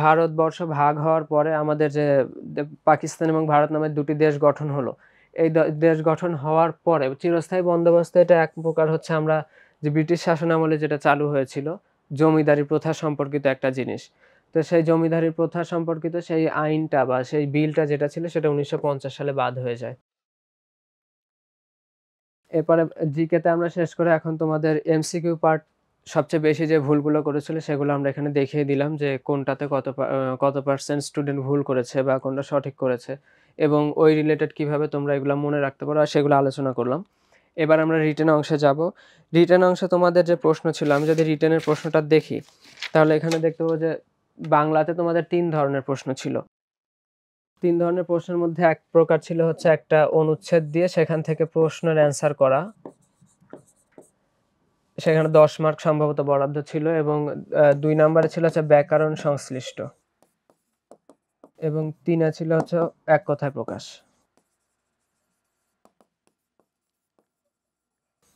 ভারতবর্ষ ভাগ হওয়ার পরে আমাদের যে পাকিস্তান এবং ভারত নামে দুটি দেশ গঠন হলো, এই দেশ গঠন হওয়ার পরে চিরস্থায়ী বন্দোবস্ত এটা এক প্রকার হচ্ছে আমরা যে ব্রিটিশ শাসন আমলে যেটা চালু হয়েছিল জমিদারি প্রথা সম্পর্কিত একটা জিনিস। তো সেই জমিদারি প্রথা সম্পর্কিত সেই আইনটা বা সেই বিলটা যেটা ছিল সেটা 1950 সালে বাদ হয়ে যায়। এরপরে জিকেতে আমরা শেষ করে এখন তোমাদের এমসিকিউ পার্ট, সবচেয়ে বেশি যে ভুলগুলো করেছিল সেগুলো আমরা এখানে দেখিয়ে দিলাম, যে কোনটাতে কত পার্সেন্ট স্টুডেন্ট ভুল করেছে বা কোনটা সঠিক করেছে, এবং ওই রিলেটেড কিভাবে তোমরা এগুলো মনে রাখতে পারো আর সেগুলো আলোচনা করলাম। এবার আমরা রিটেন অংশে যাব। রিটেন অংশে তোমাদের যে প্রশ্ন ছিল, আমি যদি রিটেনের প্রশ্নটা দেখি তাহলে এখানে দেখতে পাবো যে বাংলাতে তোমাদের 3 ধরনের প্রশ্ন ছিল। 3 ধরনের প্রশ্নের মধ্যে এক প্রকার ছিল হচ্ছে একটা অনুচ্ছেদ দিয়ে সেখান থেকে প্রশ্নের অ্যান্সার করা। সেখানে 10 মার্ক সম্ভবত বরাদ্দ ছিল এবং ২ নাম্বারে ছিল হচ্ছে ব্যাকরণ সংশ্লিষ্ট এবং ৩ ছিল হচ্ছে এক কথায় প্রকাশ।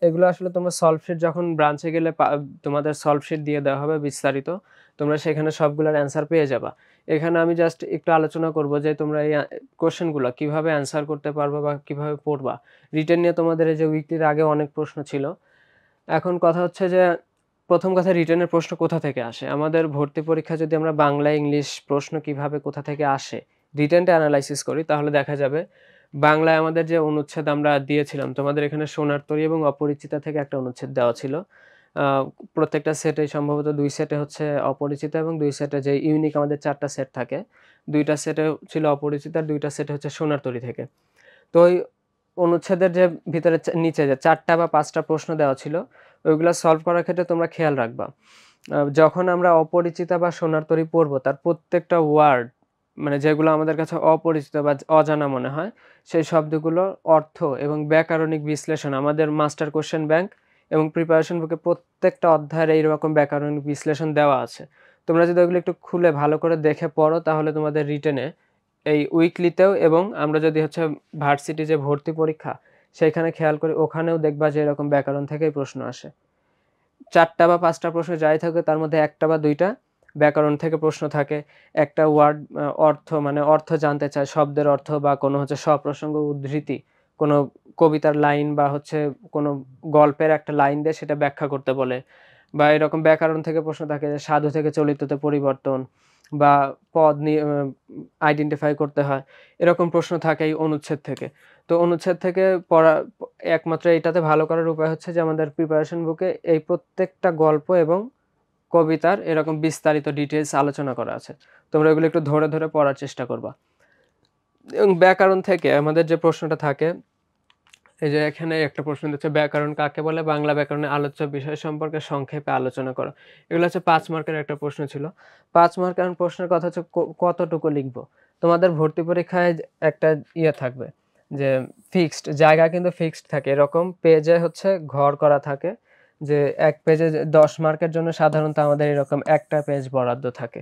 এগুলো আসলে তোমরা সলভ শিট যখন ব্রাঞ্চে গেলে তোমাদের সলভ শিট দিয়ে দেওয়া হবে বিস্তারিত। তোমরা সেখানে সবগুলোর অ্যান্সার পেয়ে যাবা। এখানে আমি জাস্ট একটু আলোচনা করব যে তোমরা এই কোয়েশ্চেন গুলো কিভাবে অ্যান্সার করতে পারবা বা কিভাবে পড়বা। রিটেন নিয়ে তোমাদের এই যে উইকলির আগে অনেক প্রশ্ন ছিল। এখন কথা হচ্ছে যে প্রথম কথা রিটেনের প্রশ্ন কোথা থেকে আসে? আমাদের ভর্তি পরীক্ষা যদি আমরা বাংলা, ইংলিশ প্রশ্ন কিভাবে কোথা থেকে আসে, রিটেনটা এনালাইসিস করি তাহলে দেখা যাবে বাংলায় আমাদের যে অনুচ্ছেদ আমরা দিয়েছিলাম, তোমাদের এখানে সোনার তরী এবং অপরিচিতা থেকে একটা অনুচ্ছেদ দেওয়া ছিল। আ প্রত্যেকটা সেটে সম্ভবত ২ সেটে হচ্ছে অপরিচিতা এবং ২ সেটে যে ইউনিক আমাদের ৪ টা সেট থাকে, ২ টা সেটে ছিল অপরিচিতা আর ২ টা সেটে হচ্ছে সোনার তরী থেকে। তো ওই অনুচ্ছেদের যে ভিতরে নিচে যে ৪ টা বা ৫ টা প্রশ্ন দেওয়া ছিল, ওইগুলা সলভ করার ক্ষেত্রে তোমরা খেয়াল রাখবা। যখন আমরা অপরিচিতা বা সোনার তরী পড়বো, তার প্রত্যেকটা ওয়ার্ড মানে যেগুলো আমাদের কাছে অপরিচিত বা অজানা মনে হয়, সেই শব্দগুলোর অর্থ এবং ব্যাকরণিক বিশ্লেষণ আমাদের মাস্টার কোয়েশ্চেন ব্যাংক এবং প্রিপারেশন বুকে প্রত্যেকটা অধ্যায়ের এইরকম ব্যাকরণিক বিশ্লেষণ দেওয়া আছে। তোমরা যদি ওগুলো একটু খুলে ভালো করে দেখে পড়ো তাহলে তোমাদের রিটেনে এই উইকলিতেও এবং আমরা যদি হচ্ছে ভার্সিটি যে ভর্তি পরীক্ষা সেইখানে খেয়াল করি ওখানেও দেখবা যে এরকম ব্যাকরণ থেকেই প্রশ্ন আসে। ৪ টা বা ৫ টা প্রশ্ন যাই থাকুক তার মধ্যে ১ টা বা ২ টা ব্যাকরণ থেকে প্রশ্ন থাকে। একটা ওয়ার্ড অর্থ মানে অর্থ জানতে চায়, শব্দের অর্থ বা কোনো হচ্ছে সপ্রসঙ্গ উদ্ধৃতি, কোনো কবিতার লাইন বা হচ্ছে কোনো গল্পের একটা লাইন দিয়ে সেটা ব্যাখ্যা করতে বলে। বা এরকম ব্যাকরণ থেকে প্রশ্ন থাকে যে সাধু থেকে চলিততে পরিবর্তন বা পদ নিয়ে আইডেন্টিফাই করতে হয়। এরকম প্রশ্ন থাকে এই অনুচ্ছেদ থেকে। তো অনুচ্ছেদ থেকে পড়া একমাত্র এটাতে ভালো করার উপায় হচ্ছে যে আমাদের প্রিপারেশন বুকে এই প্রত্যেকটা গল্প এবং কবিতার এরকম বিস্তারিত ডিটেইলস আলোচনা করা আছে। তোমরা এগুলো একটু ধরে, ধরে পড়ার চেষ্টা করবা। এবং ব্যাকরণ থেকে আমাদের যে প্রশ্নটা থাকে, এই যে এখানে একটা প্রশ্ন দিচ্ছে ব্যাকরণ কাকে বলে? বাংলা ব্যাকরণের আলোচ্য বিষয় সম্পর্কে সংক্ষেপে আলোচনা করো। এগুলো হচ্ছে ৫ মার্কের একটা প্রশ্ন ছিল। ৫ মার্কের প্রশ্নের কথা হচ্ছে কতটুকু লিখবো? তোমাদের ভর্তি পরীক্ষায় একটা ইয়ে থাকবে যে ফিক্সড জায়গা কিন্তু ফিক্সড থাকে। এরকম পেজে হচ্ছে ঘর করা থাকে যে ১ পেজে ১০ মার্কের জন্য সাধারণত আমাদের এরকম একটা পেজ বরাদ্দ থাকে।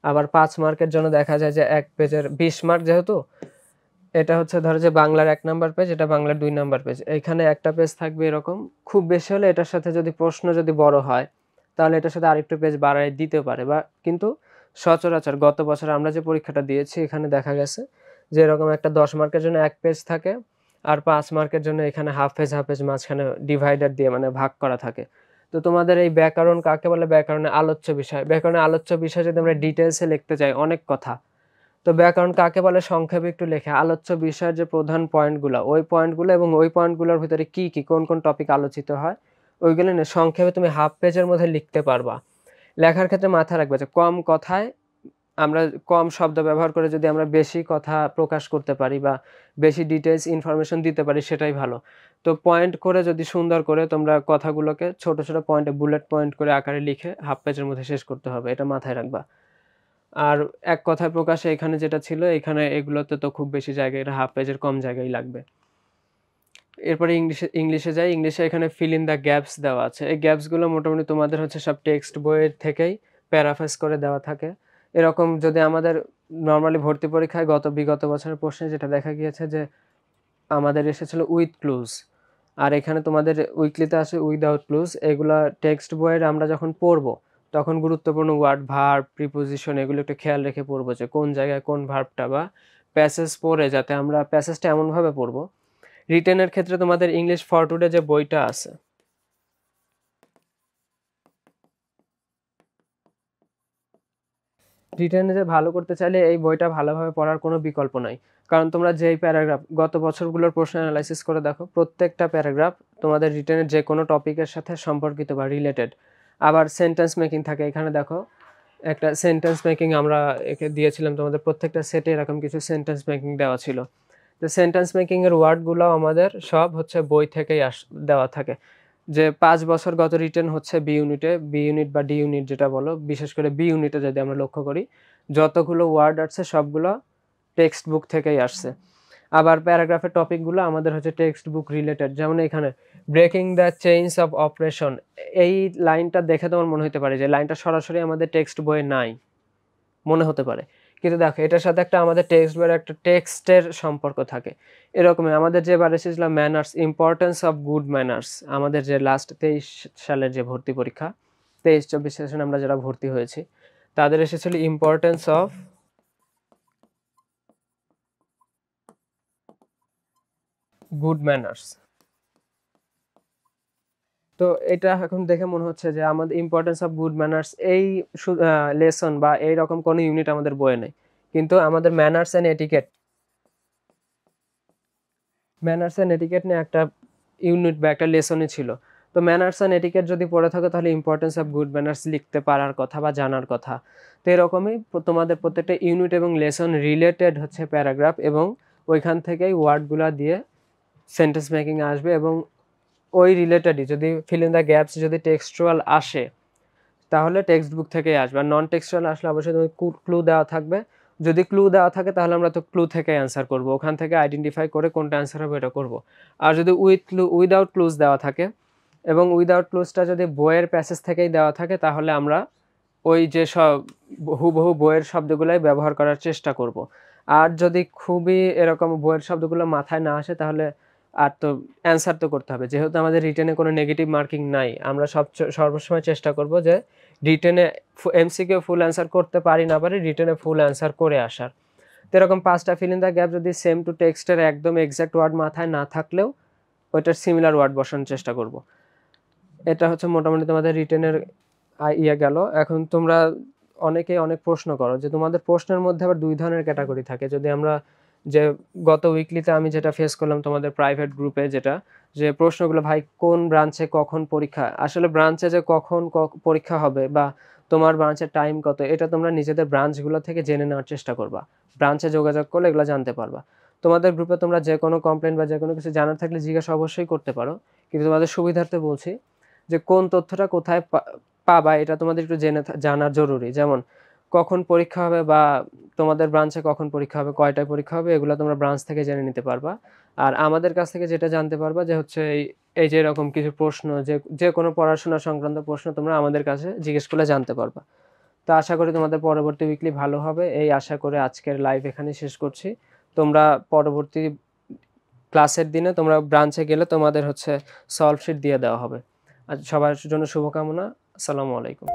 আবার ৫ মার্কের জন্য দেখা যায় যে ১ পেজের ২০ মার্ক যেহেতু এটা হচ্ছে ধরো যে বাংলার ১ নাম্বার পেজ, এটা বাংলার ২ নাম্বার পেজ। এইখানে একটা পেজ থাকবে এরকম। খুব বেশি হলে এটার সাথে যদি প্রশ্ন যদি বড় হয়, তাহলে এটার সাথে আরেকটু পেজ বাড়ায় দিতে পারে বা কিন্তু সচরাচর গত বছর আমরা যে পরীক্ষাটা দিয়েছি এখানে দেখা গেছে যে এরকম একটা ১০ মার্কের জন্য ১ পেজ থাকে আর ৫ মার্কের জন্য এখানে হাফ পেজ, হাফ পেজ মাঝখানে ডিভাইডার দিয়ে মানে ভাগ করা থাকে। তো তোমাদের এই ব্যাকরণ কাকে বলে? ব্যাকরণের আলোচ্য বিষয়। ব্যাকরণের আলোচ্য বিষয় যদি আমরা ডিটেইলসে লিখতে চাই অনেক কথা। তো ব্যাকরণ কাকে বলে সংক্ষেপে একটু লেখে আলোচ্য বিষয়ের যে প্রধান পয়েন্টগুলা ওই পয়েন্টগুলো এবং ওই পয়েন্টগুলোর ভিতরে কি কি কোন কোন টপিক আলোচিত হয় ওইগুলো নিয়ে সংক্ষেপে তুমি হাফ পেজের মধ্যে লিখতে পারবা। লেখার ক্ষেত্রে মাথায় রাখবে যে কম কথায় আমরা কম শব্দ ব্যবহার করে যদি আমরা বেশি কথা প্রকাশ করতে পারি বা বেশি ডিটেইলস ইনফরমেশন দিতে পারি সেটাই ভালো। তো পয়েন্ট করে যদি সুন্দর করে তোমরা কথাগুলোকে ছোট ছোট পয়েন্টে বুলেট পয়েন্ট করে আকারে লিখে হাফ পেজের মধ্যে শেষ করতে হবে, এটা মাথায় রাখবা। আর এক কথায় প্রকাশে এখানে যেটা ছিল এখানে এগুলোতে তো খুব বেশি জায়গায় এটা হাফ পেজের কম জায়গায় লাগবে। এরপরে ইংলিশে যাই। ইংলিশে এখানে ফিল ইন দ্য গ্যাপস দেওয়া আছে। এই গ্যাপস গুলো মোটামুটি তোমাদের হচ্ছে সব টেক্সট বইয়ের থেকেই প্যারাফ্রেজ করে দেওয়া থাকে। এরকম যদি আমাদের নরমালি ভর্তি পরীক্ষায় বিগত বছরের প্রশ্নে যেটা দেখা গিয়েছে যে আমাদের এসেছিল উইথ ক্লুজ। আর এখানে তোমাদের উইকলিতে আসে উইথআউট ক্লুজ। এগুলা টেক্সট বইয়ের আমরা যখন পড়বো, তখন গুরুত্বপূর্ণ ওয়ার্ড, ভার্ব, প্রিপোজিশন এগুলো একটু খেয়াল রেখে পড়বো যে কোন জায়গায় কোন ভার্বটা বা প্যাসেজ পড়ে যাতে আমরা প্যাসেজটা এমনভাবে পড়বো। রিটেনের ক্ষেত্রে তোমাদের ইংলিশ ফর টুডে যে বইটা আছে রিটেনে যে ভালো করতে চাইলে এই বইটা ভালোভাবে পড়ার কোনো বিকল্প নাই। কারণ তোমরা যেই প্যারাগ্রাফ গত বছরগুলোর প্রশ্ন এনালাইসিস করে দেখো, প্রত্যেকটা প্যারাগ্রাফ তোমাদের রিটেনের যে কোনো টপিকের সাথে সম্পর্কিত বা রিলেটেড। আবার সেন্টেন্স মেকিং থাকে। এখানে দেখো একটা সেন্টেন্স মেকিং আমরা একে দিয়েছিলাম তোমাদের প্রত্যেকটা সেটে এরকম কিছু সেন্টেন্স মেকিং দেওয়া ছিল। তো সেন্টেন্স মেকিং এর ওয়ার্ডগুলো আমাদের সব হচ্ছে বই থেকেই দেওয়া থাকে। যে ৫ বছর গত রিটেন হচ্ছে বি ইউনিটে, বি ইউনিট বা ডি ইউনিট যেটা বলো, বিশেষ করে বি ইউনিটে যদি আমরা লক্ষ্য করি, যতগুলো ওয়ার্ড আসছে সবগুলো টেক্সট বুক থেকেই আসছে। আবার প্যারাগ্রাফের টপিকগুলো আমাদের হচ্ছে টেক্সট বুক রিলেটেড। যেমন এখানে breaking the chains of operation, এই লাইনটা দেখে তোমার মনে হতে পারে যে লাইনটা সরাসরি আমাদের টেক্সট বইয়ে নাই, মনে হতে পারে। কিন্তু দেখো এটার সাথে একটা আমাদের টেক্সট বইয়ের একটা টেক্সটের সম্পর্ক থাকে। এরকমই আমাদের যে বার এসেছিল manners, importance of good manners, আমাদের যে লাস্ট 23 সালের যে ভর্তি পরীক্ষা 23-24 সেশনে আমরা যারা ভর্তি হয়েছি তাদের এসেছিল ইম্পর্টেন্স অফ গুড ম্যানার্স। তো এটা এখন দেখে মনে হচ্ছে যে আমাদের ইম্পর্টেন্স অফ গুড ম্যানার্স এই লেসন বা এইরকম কোনো ইউনিট আমাদের বইয়ে নেই, কিন্তু আমাদের ম্যানার্স অ্যান্ড এটিকেট নিয়ে একটা ইউনিট বা একটা লেসনই ছিল। তো ম্যানার্স অ্যান্ড এটিকেট যদি পড়ে থাকো তাহলে ইম্পর্টেন্স অফ গুড ম্যানার্স লিখতে পারার কথা বা জানার কথা। তো এরকমই তোমাদের প্রত্যেকটা ইউনিট এবং লেসন রিলেটেড হচ্ছে প্যারাগ্রাফ, এবং ওইখান থেকেই ওয়ার্ডগুলো দিয়ে সেন্টেন্স মেকিং আসবে, এবং ওই রিলেটেডই যদি ফিল ইন দ্য গ্যাপস যদি টেক্সচুয়াল আসে তাহলে টেক্সট বুক থেকেই আসবে, আর নন টেক্সচুয়াল আসলে অবশ্যই তুমি ক্লু দেওয়া থাকবে। যদি ক্লু দেওয়া থাকে তাহলে আমরা তো ক্লু থেকে অ্যান্সার করব, ওখান থেকে আইডেন্টিফাই করে কোনটা অ্যান্সার হবে এটা করব। আর যদি উইদাউট ক্লুজ দেওয়া থাকে এবং উইদাউট ক্লুজটা যদি বইয়ের প্যাসেজ থেকেই দেওয়া থাকে তাহলে আমরা ওই যে সব হুবহু বইয়ের শব্দগুলাই ব্যবহার করার চেষ্টা করব। আর যদি খুবই এরকম বইয়ের শব্দগুলো মাথায় না আসে তাহলে আর তো অ্যান্সার তো করতে হবে। যেহেতু আমাদের রিটেনে কোনো নেগেটিভ মার্কিং নাই, আমরা সর্বসময় চেষ্টা করব যে রিটেনে এমসিকিউ ফুল অ্যান্সার করতে পারি না পারি রিটেনে ফুল অ্যান্সার করে আসার। তো এরকম 5টা ফিল ইন দ্য গ্যাপ যদি সেম টু টেক্সটের একদম এক্সাক্ট ওয়ার্ড মাথায় না থাকলেও ওইটার সিমিলার ওয়ার্ড বসানোর চেষ্টা করব। এটা হচ্ছে মোটামুটি তোমাদের রিটেনের গেল। এখন তোমরা অনেকেই অনেক প্রশ্ন করো যে তোমাদের প্রশ্নের মধ্যে আবার 2 ধরনের ক্যাটাগরি থাকে। যদি আমরা যে গত উইকলিতে আমি যেটা ফেস করলাম তোমাদের প্রাইভেট গ্রুপে, যেটা যে প্রশ্নগুলো ভাই কোন ব্রাঞ্চে কখন পরীক্ষা, আসলে ব্রাঞ্চে যে কখন পরীক্ষা হবে বা তোমার ব্রাঞ্চের টাইম কত এটা তোমরা নিজেদের ব্রাঞ্চগুলো থেকে জেনে নেওয়ার চেষ্টা করবা, ব্রাঞ্চে যোগাযোগ করলে এগুলো জানতে পারবা। তোমাদের গ্রুপে তোমরা যে কোনো কমপ্লেন বা যে কোনো কিছু জানার থাকলে জিজ্ঞাসা অবশ্যই করতে পারো, কিন্তু তোমাদের সুবিধার্থে বলছি যে কোন তথ্যটা কোথায় পাবা এটা তোমাদের একটু জানা জরুরি। যেমন কখন পরীক্ষা হবে বা তোমাদের ব্রাঞ্চে কখন পরীক্ষা হবে, কয়টায় পরীক্ষা হবে, এগুলো তোমরা ব্রাঞ্চ থেকে জেনে নিতে পারবা। আর আমাদের কাছ থেকে যেটা জানতে পারবা যে হচ্ছে এই যে এরকম কিছু প্রশ্ন, যে কোনো পড়াশোনা সংক্রান্ত প্রশ্ন তোমরা আমাদের কাছে জিজ্ঞেস করলে জানতে পারবা। তো আশা করি তোমাদের পরবর্তী উইকলি ভালো হবে, এই আশা করে আজকের লাইভ এখানে শেষ করছি। তোমরা পরবর্তী ক্লাসের দিনে তোমরা ব্রাঞ্চে গেলে তোমাদের হচ্ছে সলভ শিট দিয়ে দেওয়া হবে। আর সবার জন্য শুভকামনা। আসসালামু আলাইকুম।